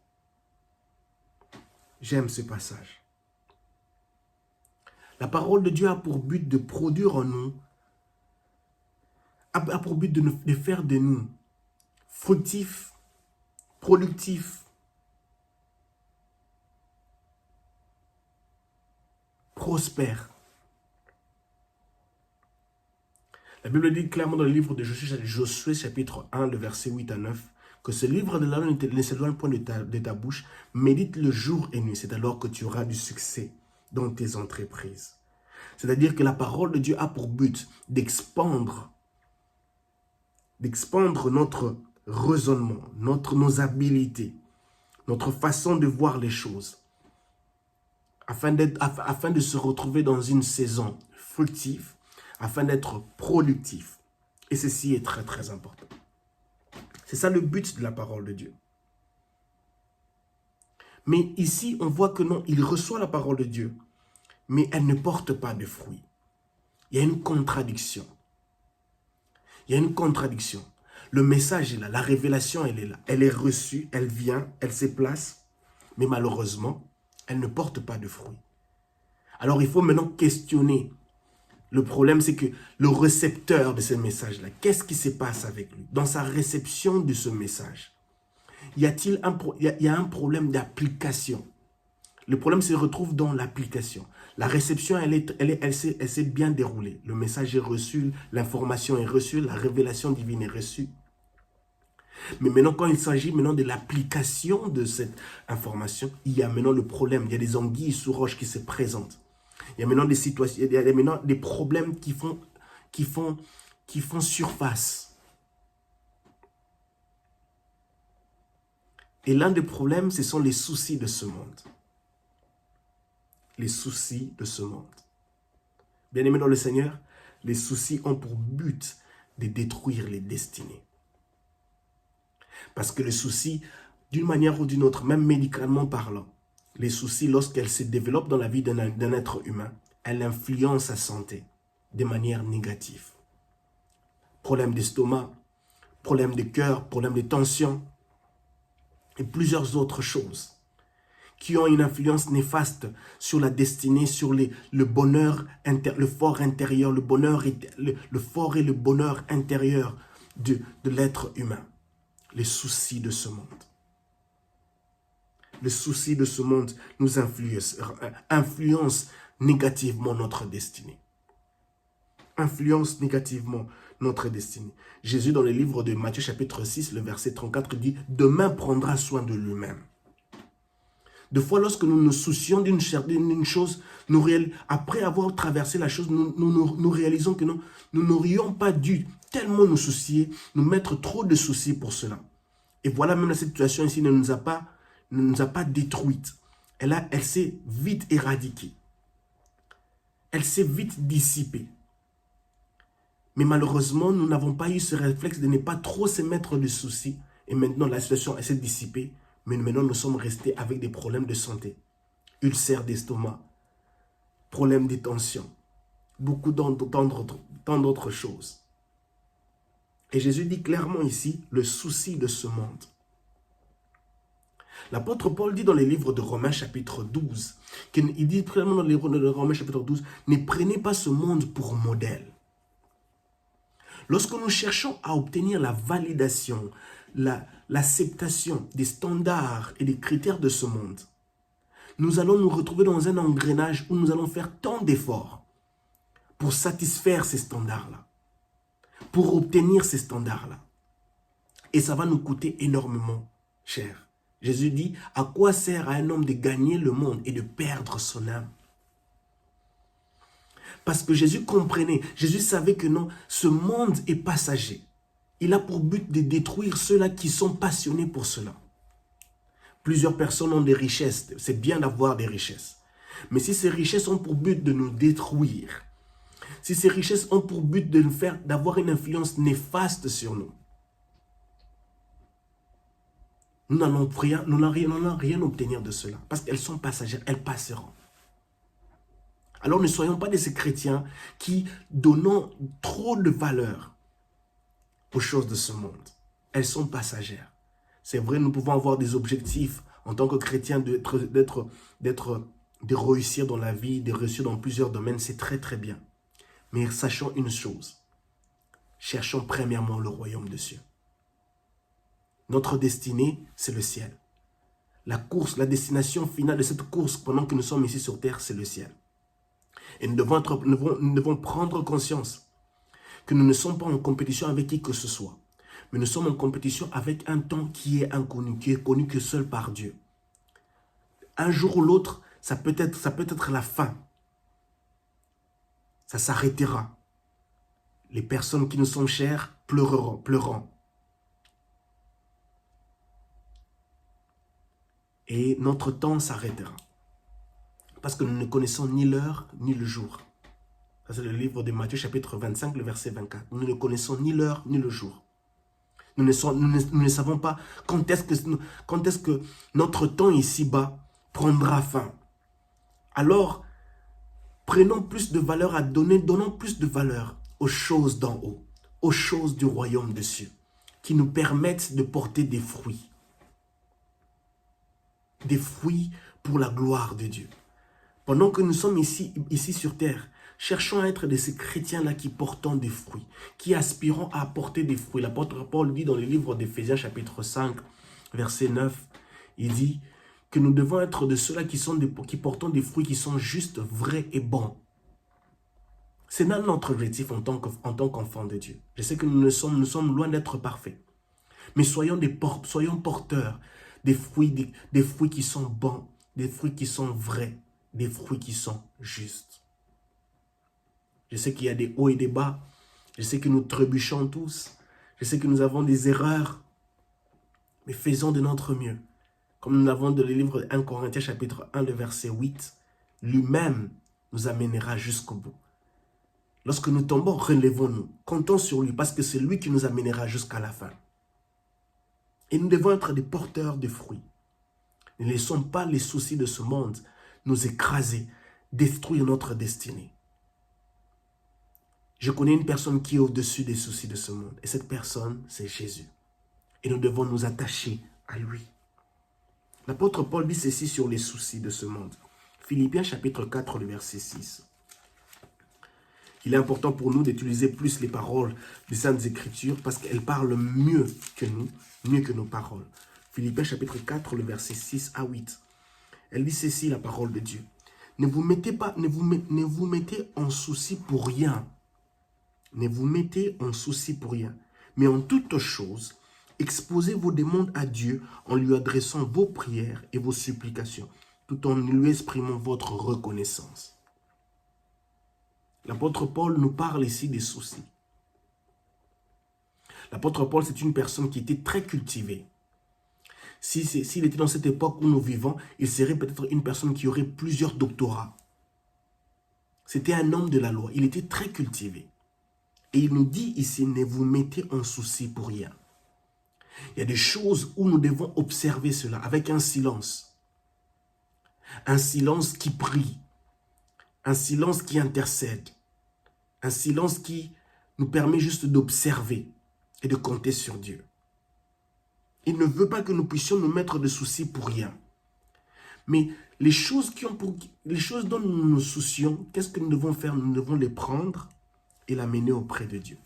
J'aime ce passage. La parole de Dieu a pour but de produire en nous, a pour but de faire de nous fructifs, productifs, prospères. La Bible dit clairement dans le livre de Josué chapitre 1, le verset 8 à 9, que ce livre de la loi ne s'éloigne point de ta bouche, médite le jour et nuit, c'est alors que tu auras du succès dans tes entreprises. C'est-à-dire que la parole de Dieu a pour but d'expandre notre raisonnement, nos habiletés, notre façon de voir les choses, afin de se retrouver dans une saison fructive, afin d'être productif. Et ceci est très très important. C'est ça le but de la parole de Dieu. Mais ici, on voit que non, il reçoit la parole de Dieu, mais elle ne porte pas de fruits. Il y a une contradiction. Il y a une contradiction. Le message est là, la révélation elle est là. Elle est reçue, elle vient, elle se place, mais malheureusement, elle ne porte pas de fruits. Alors il faut maintenant questionner. Le problème, c'est que le récepteur de ce message-là, qu'est-ce qui se passe avec lui? Dans sa réception de ce message, il y a un problème d'application. Le problème se retrouve dans l'application. La réception, elle s'est bien déroulée. Le message est reçu, l'information est reçue, la révélation divine est reçue. Mais maintenant, quand il s'agit maintenant de l'application de cette information, il y a maintenant le problème. Il y a des anguilles sous roche qui se présentent. Il y a maintenant des situations, il y a maintenant des problèmes qui font surface. Et l'un des problèmes, ce sont les soucis de ce monde. Les soucis de ce monde. Bien-aimés dans le Seigneur, les soucis ont pour but de détruire les destinées. Parce que les soucis, d'une manière ou d'une autre, même médicalement parlant, les soucis, lorsqu'elles se développent dans la vie d'un être humain, elles influencent sa santé de manière négative. Problème d'estomac, problème de cœur, problème de tension et plusieurs autres choses qui ont une influence néfaste sur la destinée, sur le bonheur, le fort intérieur, le fort et le bonheur intérieur de l'être humain. Les soucis de ce monde. Les soucis de ce monde nous influencent négativement notre destinée. Influence négativement notre destinée. Jésus, dans le livre de Matthieu chapitre 6, le verset 34, dit « Demain prendra soin de lui-même ». Des fois, lorsque nous nous soucions d'une chose, après avoir traversé la chose, nous réalisons que nous n'aurions pas dû tellement nous soucier, nous mettre trop de soucis pour cela. Et voilà, même la situation ici ne nous a pas détruites. Elle s'est vite éradiquée. Elle s'est vite dissipée. Mais malheureusement, nous n'avons pas eu ce réflexe de ne pas trop se mettre de soucis. Et maintenant, la situation s'est dissipée. Mais maintenant, nous sommes restés avec des problèmes de santé. Ulcères d'estomac, problèmes de tension, beaucoup tant d'autres choses. Et Jésus dit clairement ici, le souci de ce monde. L'apôtre Paul dit dans les livres de Romains chapitre 12, il dit clairement dans les livres de Romains chapitre 12, ne prenez pas ce monde pour modèle. Lorsque nous cherchons à obtenir la validation, l'acceptation des standards et des critères de ce monde, nous allons nous retrouver dans un engrenage où nous allons faire tant d'efforts pour satisfaire ces standards-là, pour obtenir ces standards-là. Et ça va nous coûter énormément cher. Jésus dit, à quoi sert à un homme de gagner le monde et de perdre son âme? Parce que Jésus comprenait, Jésus savait que non, ce monde est passager. Il a pour but de détruire ceux-là qui sont passionnés pour cela. Plusieurs personnes ont des richesses, c'est bien d'avoir des richesses. Mais si ces richesses ont pour but de nous détruire, si ces richesses ont pour but de nous faire, d'avoir une influence néfaste sur nous, nous n'allons rien obtenir de cela. Parce qu'elles sont passagères, elles passeront. Alors ne soyons pas de ces chrétiens qui donnent trop de valeur aux choses de ce monde. Elles sont passagères. C'est vrai, nous pouvons avoir des objectifs en tant que chrétiens de réussir dans la vie, de réussir dans plusieurs domaines. C'est très très bien. Mais sachons une chose. Cherchons premièrement le royaume des cieux. Notre destinée, c'est le ciel. La destination finale de cette course pendant que nous sommes ici sur terre, c'est le ciel. Et nous devons prendre conscience que nous ne sommes pas en compétition avec qui que ce soit. Mais nous sommes en compétition avec un temps qui est inconnu, qui est connu que seul par Dieu. Un jour ou l'autre, ça peut être la fin. Ça s'arrêtera. Les personnes qui nous sont chères pleureront. Et notre temps s'arrêtera. Parce que nous ne connaissons ni l'heure ni le jour. Ça, c'est le livre de Matthieu, chapitre 25, le verset 24. Nous ne connaissons ni l'heure ni le jour. Nous ne savons pas quand est-ce que notre temps ici-bas prendra fin. Alors, prenons plus de valeur à donner, donnons plus de valeur aux choses d'en haut, aux choses du royaume des cieux, qui nous permettent de porter des fruits. Des fruits pour la gloire de Dieu. Pendant que nous sommes ici sur terre, cherchons à être de ces chrétiens-là qui portent des fruits, qui aspirons à apporter des fruits. L'apôtre Paul dit dans le livre d'Éphésiens chapitre 5, verset 9, il dit que nous devons être de ceux-là qui portent des fruits qui sont justes, vrais et bons. C'est là notre objectif en tant qu'enfants de Dieu. Je sais que nous sommes loin d'être parfaits. Mais soyons porteurs des fruits qui sont bons, des fruits qui sont vrais, des fruits qui sont justes. Je sais qu'il y a des hauts et des bas. Je sais que nous trébuchons tous. Je sais que nous avons des erreurs. Mais faisons de notre mieux. Comme nous l'avons dans le livre 1 Corinthiens chapitre 1, le verset 8. Lui-même nous amènera jusqu'au bout. Lorsque nous tombons, relevons-nous. Comptons sur lui parce que c'est lui qui nous amènera jusqu'à la fin. Et nous devons être des porteurs de fruits. Ne laissons pas les soucis de ce monde nous écraser, détruire notre destinée. Je connais une personne qui est au-dessus des soucis de ce monde. Et cette personne, c'est Jésus. Et nous devons nous attacher à lui. L'apôtre Paul dit ceci sur les soucis de ce monde. Philippiens chapitre 4, le verset 6. Il est important pour nous d'utiliser plus les paroles des Saintes Écritures parce qu'elles parlent mieux que nos paroles. Philippiens chapitre 4, le verset 6 à 8. Elle dit ceci, la parole de Dieu. Ne vous mettez en souci pour rien. Ne vous mettez en souci pour rien. Mais en toute chose, exposez vos demandes à Dieu en lui adressant vos prières et vos supplications, tout en lui exprimant votre reconnaissance. L'apôtre Paul nous parle ici des soucis. L'apôtre Paul, c'est une personne qui était très cultivée. S'il était dans cette époque où nous vivons, il serait peut-être une personne qui aurait plusieurs doctorats. C'était un homme de la loi. Il était très cultivé. Et il nous dit ici, ne vous mettez en souci pour rien. Il y a des choses où nous devons observer cela avec un silence. Un silence qui prie. Un silence qui intercède. Un silence qui nous permet juste d'observer et de compter sur Dieu. Il ne veut pas que nous puissions nous mettre de soucis pour rien. Mais les choses dont nous nous soucions, qu'est-ce que nous devons faire? Nous devons les prendre et l'amener auprès de Dieu.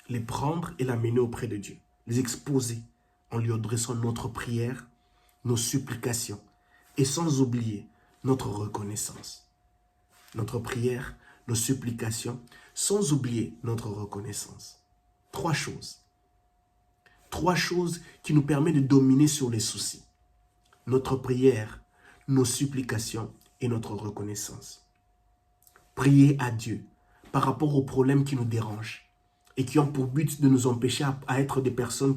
Les prendre et l'amener auprès de Dieu. Les exposer en lui adressant notre prière, nos supplications et sans oublier notre reconnaissance. Notre prière, nos supplications, sans oublier notre reconnaissance. 3 choses. 3 choses qui nous permettent de dominer sur les soucis. Notre prière, nos supplications et notre reconnaissance. Prier à Dieu par rapport aux problèmes qui nous dérangent et qui ont pour but de nous empêcher à être des personnes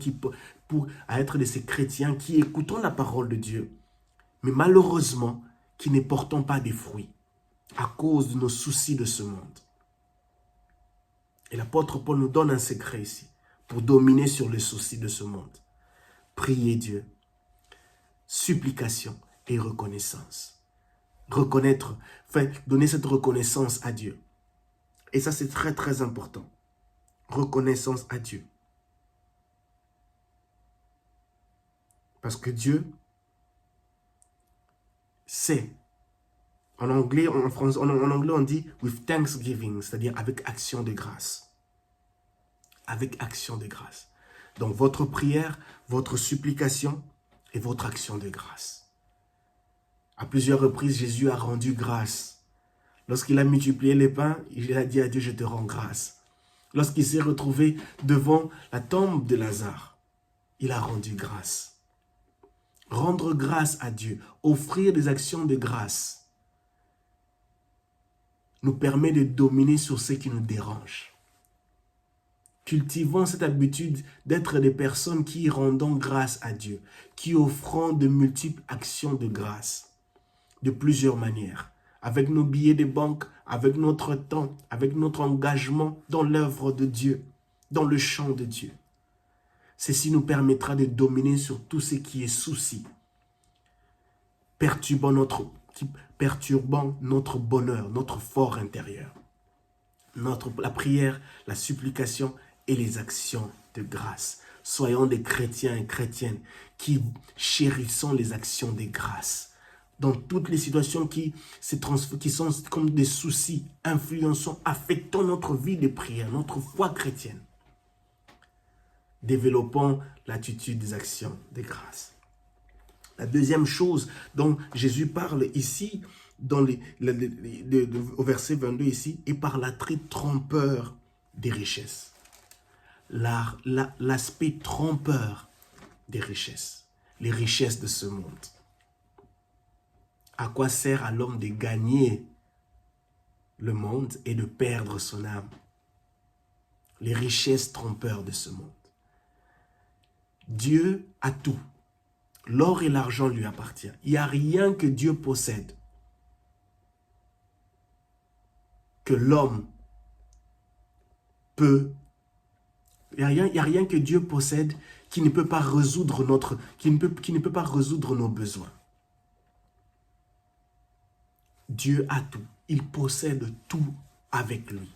à être de ces chrétiens qui écoutons la parole de Dieu, mais malheureusement qui ne portons pas des fruits à cause de nos soucis de ce monde. Et l'apôtre Paul nous donne un secret ici pour dominer sur les soucis de ce monde. Priez Dieu, supplication et reconnaissance. Donner cette reconnaissance à Dieu. Et ça, c'est très, très important. Reconnaissance à Dieu. Parce que Dieu sait. En anglais, on dit with thanksgiving, c'est-à-dire avec action de grâce. Avec action de grâce. Donc, votre prière, votre supplication et votre action de grâce. À plusieurs reprises, Jésus a rendu grâce. Lorsqu'il a multiplié les pains, il a dit à Dieu, je te rends grâce. Lorsqu'il s'est retrouvé devant la tombe de Lazare, il a rendu grâce. Rendre grâce à Dieu, offrir des actions de grâce, nous permet de dominer sur ce qui nous dérange. Cultivons cette habitude d'être des personnes qui rendons grâce à Dieu, qui offrons de multiples actions de grâce, de plusieurs manières, avec nos billets de banque, avec notre temps, avec notre engagement dans l'œuvre de Dieu, dans le champ de Dieu. Ceci nous permettra de dominer sur tout ce qui est souci, perturbant notre bonheur, notre fort intérieur. La prière, la supplication et les actions de grâce. Soyons des chrétiens et chrétiennes qui chérissons les actions de grâce. Dans toutes les situations qui sont comme des soucis, influençant, affectant notre vie de prière, notre foi chrétienne. Développons l'attitude des actions de grâce. La deuxième chose dont Jésus parle ici, au verset 22 ici, est par l'attrait trompeur des richesses. L'aspect trompeur des richesses. Les richesses de ce monde. À quoi sert à l'homme de gagner le monde et de perdre son âme? Les richesses trompeurs de ce monde. Dieu a tout. L'or et l'argent lui appartiennent. Il n'y a rien que Dieu possède que l'homme peut. Il n'y a rien que Dieu possède qui ne peut pas résoudre qui ne peut pas résoudre nos besoins. Dieu a tout. Il possède tout avec lui.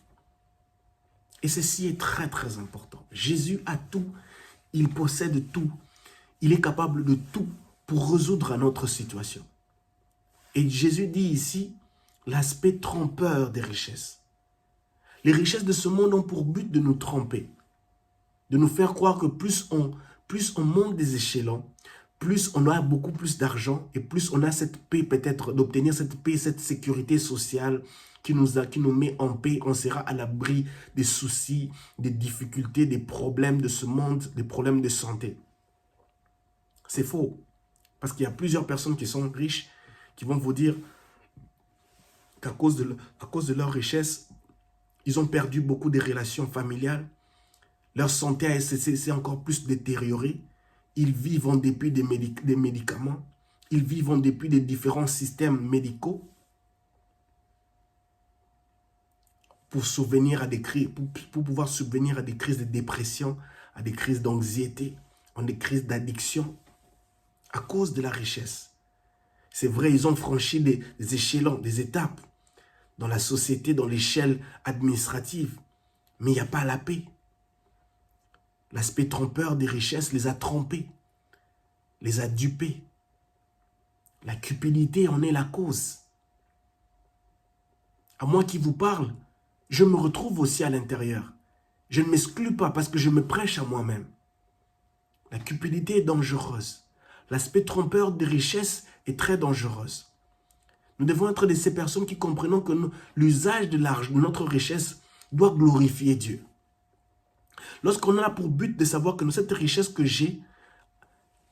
Et ceci est très très important. Jésus a tout. Il possède tout. Il est capable de tout pour résoudre notre situation. Et Jésus dit ici l'aspect trompeur des richesses. Les richesses de ce monde ont pour but de nous tromper, de nous faire croire que plus on monte des échelons, plus on a beaucoup plus d'argent et plus on a cette paix peut-être, d'obtenir cette paix, cette sécurité sociale qui nous met en paix, on sera à l'abri des soucis, des difficultés, des problèmes de ce monde, des problèmes de santé. C'est faux. Parce qu'il y a plusieurs personnes qui sont riches qui vont vous dire qu'à cause de leur richesse, ils ont perdu beaucoup de relations familiales. Leur santé s'est encore plus détériorée. Ils vivent en dépit des médicaments. Ils vivent en dépit des différents systèmes médicaux pour pouvoir subvenir à des crises de dépression, à des crises d'anxiété, à des crises d'addiction à cause de la richesse. C'est vrai, ils ont franchi des échelons, des étapes dans la société, dans l'échelle administrative, mais il n'y a pas la paix. L'aspect trompeur des richesses les a trompés, les a dupés. La cupidité en est la cause. À moi qui vous parle, je me retrouve aussi à l'intérieur. Je ne m'exclus pas parce que je me prêche à moi-même. La cupidité est dangereuse. L'aspect trompeur des richesses est très dangereuse. Nous devons être de ces personnes qui comprennent que l'usage de notre richesse doit glorifier Dieu. Lorsqu'on a pour but de savoir que cette richesse que j'ai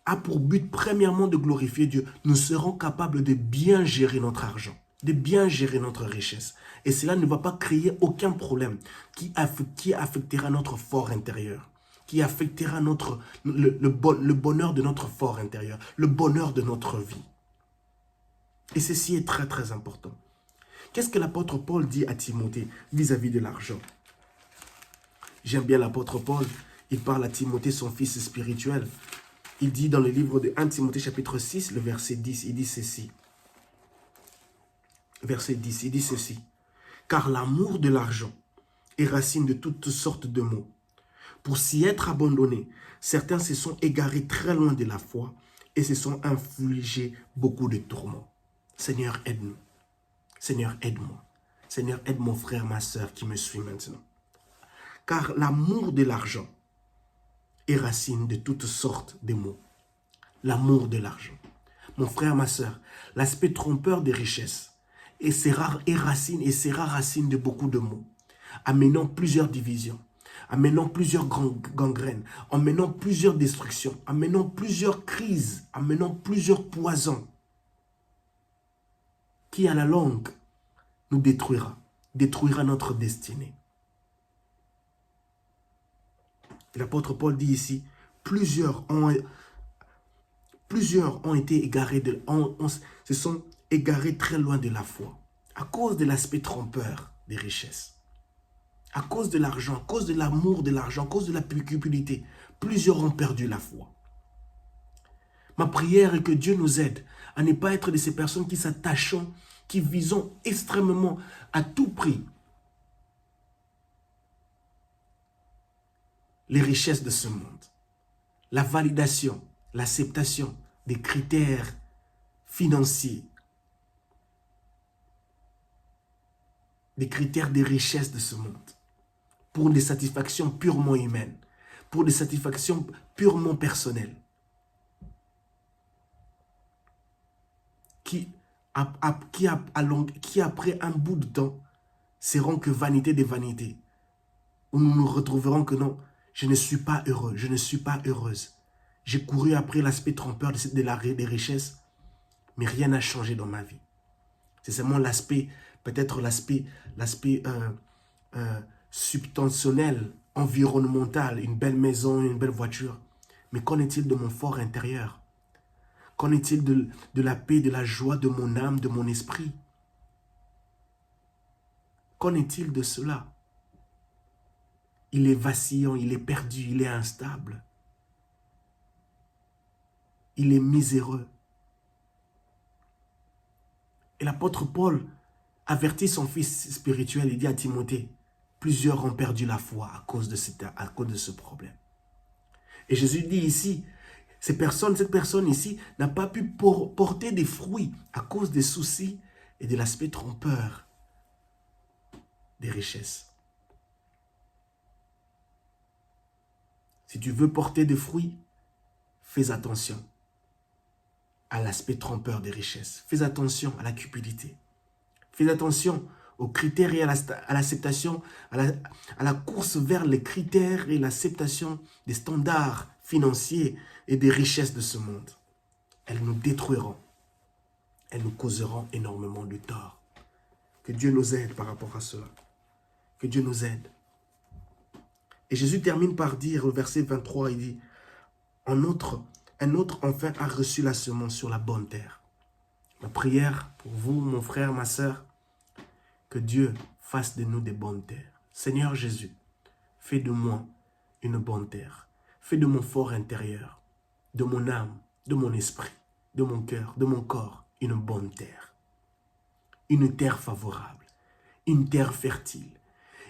a pour but premièrement de glorifier Dieu, nous serons capables de bien gérer notre argent, de bien gérer notre richesse. Et cela ne va pas créer aucun problème qui affectera notre fort intérieur, qui affectera le bonheur de notre fort intérieur, le bonheur de notre vie. Et ceci est très très important. Qu'est-ce que l'apôtre Paul dit à Timothée vis-à-vis de l'argent? J'aime bien l'apôtre Paul, il parle à Timothée, son fils spirituel. Il dit dans le livre de 1 Timothée chapitre 6, le verset 10, il dit ceci. Verset 10, il dit ceci. Car l'amour de l'argent est racine de toutes sortes de maux. Pour s'y être abandonnés, certains se sont égarés très loin de la foi et se sont infligés beaucoup de tourments. Seigneur, aide-nous. Seigneur, aide-moi. Seigneur, aide mon frère, ma soeur qui me suit maintenant. Car l'amour de l'argent est racine de toutes sortes de maux. L'amour de l'argent. Mon frère, ma soeur, l'aspect trompeur des richesses est racine de beaucoup de maux, amenant plusieurs divisions, amenant plusieurs gangrènes, amenant plusieurs destructions, amenant plusieurs crises, amenant plusieurs poisons, qui à la longue nous détruira notre destinée. L'apôtre Paul dit ici, plusieurs ont été égarés, se sont égarés très loin de la foi, à cause de l'aspect trompeur des richesses, à cause de l'argent, à cause de l'amour de l'argent, à cause de la cupidité. Plusieurs ont perdu la foi. Ma prière est que Dieu nous aide à ne pas être de ces personnes qui s'attachent, qui visons extrêmement à tout prix les richesses de ce monde. La validation, l'acceptation des critères financiers, des critères des richesses de ce monde, pour des satisfactions purement humaines, pour des satisfactions purement personnelles, qui après un bout de temps seront que vanité des vanités, où nous nous retrouverons que non, je ne suis pas heureux, je ne suis pas heureuse. J'ai couru après l'aspect trompeur des richesses, mais rien n'a changé dans ma vie. C'est seulement l'aspect, peut-être l'aspect subventionnel, environnemental, une belle maison, une belle voiture. Mais qu'en est-il de mon fort intérieur? Qu'en est-il de la paix, de la joie de mon âme, de mon esprit? Qu'en est-il de cela? Il est vacillant, il est perdu, il est instable. Il est miséreux. Et l'apôtre Paul avertit son fils spirituel, il dit à Timothée, plusieurs ont perdu la foi à cause de ce problème. Et Jésus dit ici, cette personne ici n'a pas pu porter des fruits à cause des soucis et de l'aspect trompeur des richesses. Si tu veux porter des fruits, fais attention. à l'aspect trompeur des richesses. Fais attention à la cupidité. Fais attention aux critères et à l'acceptation, à la course vers les critères et l'acceptation des standards financiers et des richesses de ce monde. Elles nous détruiront. Elles nous causeront énormément de tort. Que Dieu nous aide par rapport à cela. Que Dieu nous aide. Et Jésus termine par dire, au verset 23, il dit, un autre enfin a reçu la semence sur la bonne terre. Ma prière pour vous, mon frère, ma sœur, que Dieu fasse de nous des bonnes terres. Seigneur Jésus, fais de moi une bonne terre. Fais de mon fort intérieur, de mon âme, de mon esprit, de mon cœur, de mon corps, une bonne terre. Une terre favorable, une terre fertile,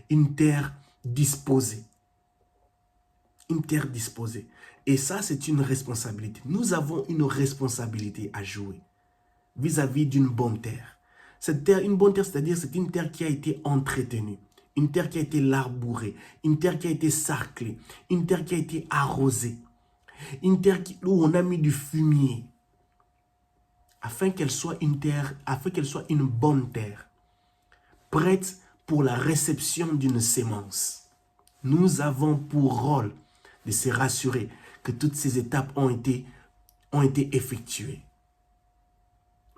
une terre disposée. Une terre disposée. Et ça, c'est une responsabilité. Nous avons une responsabilité à jouer vis-à-vis d'une bonne terre. Cette terre, une bonne terre, c'est-à-dire c'est une terre qui a été entretenue, une terre qui a été labourée, une terre qui a été sarclée, une terre qui a été arrosée, une terre où on a mis du fumier, afin qu'elle soit une terre, afin qu'elle soit une bonne terre, prête pour la réception d'une sémence. Nous avons pour rôle de se rassurer que toutes ces étapes ont été effectuées.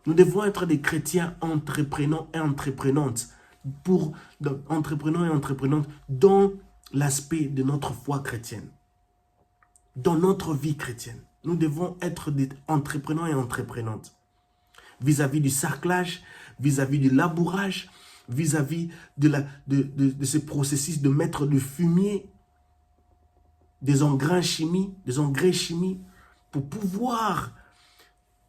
Nous devons être des chrétiens entreprenants et entreprenantes dans l'aspect de notre foi chrétienne, dans notre vie chrétienne. Nous devons être des entreprenants et entreprenantes vis-à-vis du sarclage, vis-à-vis du labourage, vis-à-vis de ce processus de mettre du fumier, des engrais chimiques, pour pouvoir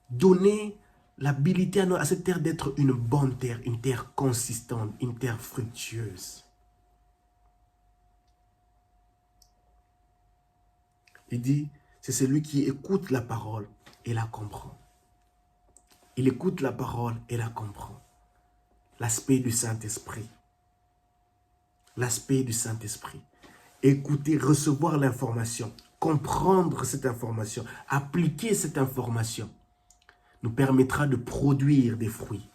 donner l'habilité à cette terre d'être une bonne terre, une terre consistante, une terre fructueuse. Il dit, c'est celui qui écoute la parole et la comprend. Il écoute la parole et la comprend. L'aspect du Saint-Esprit. L'aspect du Saint-Esprit. Écouter, recevoir l'information, comprendre cette information, appliquer cette information, nous permettra de produire des fruits.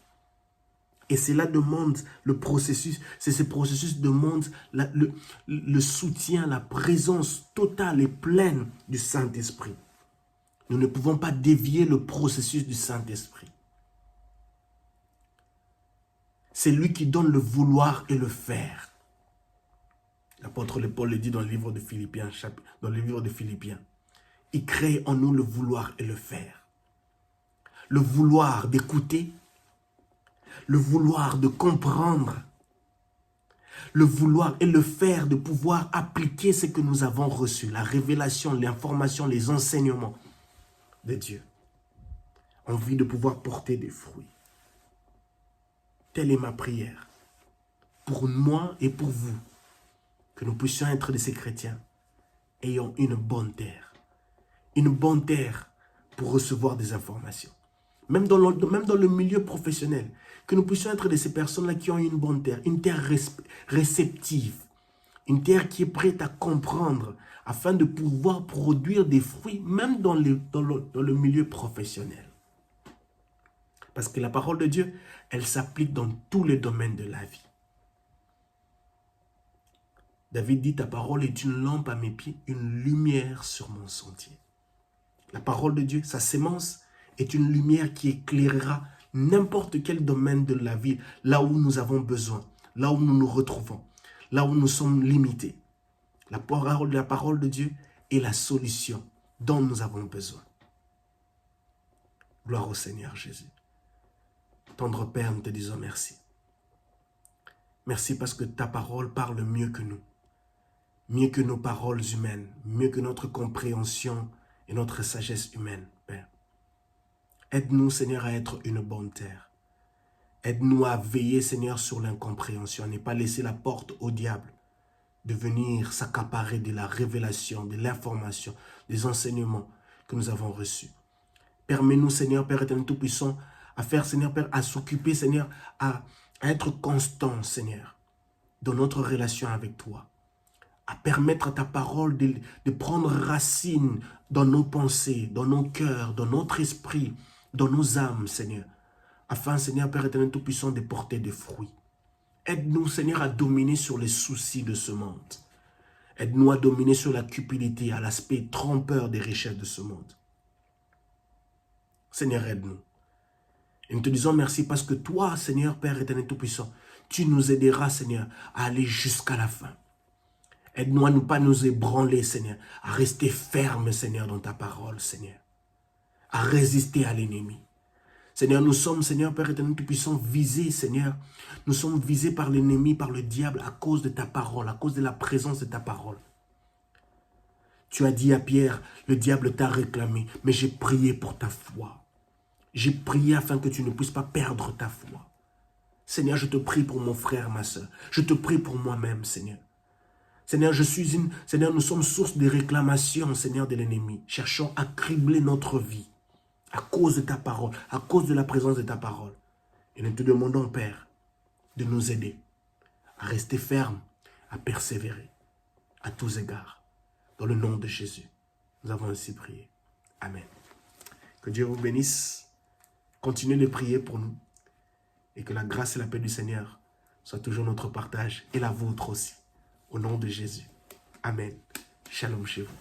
Et cela demande le processus, ce processus demande le soutien, la présence totale et pleine du Saint-Esprit. Nous ne pouvons pas dévier le processus du Saint-Esprit. C'est lui qui donne le vouloir et le faire. L'apôtre Paul le dit dans le livre de Philippiens, Il crée en nous le vouloir et le faire. Le vouloir d'écouter, le vouloir de comprendre, le vouloir et le faire de pouvoir appliquer ce que nous avons reçu, la révélation, l'information, les enseignements de Dieu. Envie de pouvoir porter des fruits. Telle est ma prière pour moi et pour vous. Que nous puissions être de ces chrétiens ayant une bonne terre. Une bonne terre pour recevoir des informations. Même dans le milieu professionnel. Que nous puissions être de ces personnes-là qui ont une bonne terre. Une terre réceptive. Une terre qui est prête à comprendre afin de pouvoir produire des fruits même dans le milieu professionnel. Parce que la parole de Dieu, elle s'applique dans tous les domaines de la vie. David dit, ta parole est une lampe à mes pieds, une lumière sur mon sentier. La parole de Dieu, sa sémence, est une lumière qui éclairera n'importe quel domaine de la vie, là où nous avons besoin, là où nous nous retrouvons, là où nous sommes limités. La parole de Dieu est la solution dont nous avons besoin. Gloire au Seigneur Jésus. Tendre Père, nous te disons merci. Merci parce que ta parole parle mieux que nous. Mieux que nos paroles humaines, mieux que notre compréhension et notre sagesse humaine, Père. Aide-nous, Seigneur, à être une bonne terre. Aide-nous à veiller, Seigneur, sur l'incompréhension, à ne pas laisser la porte au diable de venir s'accaparer de la révélation, de l'information, des enseignements que nous avons reçus. Permets-nous, Seigneur, Père éternel tout-puissant, à faire, Seigneur, Père, à s'occuper, Seigneur, à être constant, Seigneur, dans notre relation avec toi. À permettre à ta parole de prendre racine dans nos pensées, dans nos cœurs, dans notre esprit, dans nos âmes, Seigneur, afin, Seigneur, Père éternel Tout-Puissant, de porter des fruits. Aide-nous, Seigneur, à dominer sur les soucis de ce monde. Aide-nous à dominer sur la cupidité, à l'aspect trompeur des richesses de ce monde. Seigneur, aide-nous. Et nous te disons merci parce que toi, Seigneur, Père éternel Tout-Puissant, tu nous aideras, Seigneur, à aller jusqu'à la fin. Aide-nous à ne pas nous ébranler, Seigneur, à rester ferme, Seigneur, dans ta parole, Seigneur, à résister à l'ennemi. Seigneur, nous sommes, Seigneur, Père éternel Tout-Puissant, visés, Seigneur. Nous sommes visés par l'ennemi, par le diable, à cause de ta parole, à cause de la présence de ta parole. Tu as dit à Pierre, le diable t'a réclamé, mais j'ai prié pour ta foi. J'ai prié afin que tu ne puisses pas perdre ta foi. Seigneur, je te prie pour mon frère, ma soeur. Je te prie pour moi-même, Seigneur. Seigneur, Seigneur, nous sommes source de réclamations, Seigneur, de l'ennemi, cherchant à cribler notre vie à cause de ta parole, à cause de la présence de ta parole. Et nous te demandons, Père, de nous aider à rester fermes, à persévérer à tous égards. Dans le nom de Jésus, nous avons ainsi prié. Amen. Que Dieu vous bénisse. Continuez de prier pour nous. Et que la grâce et la paix du Seigneur soient toujours notre partage et la vôtre aussi. Au nom de Jésus. Amen. Shalom chez vous.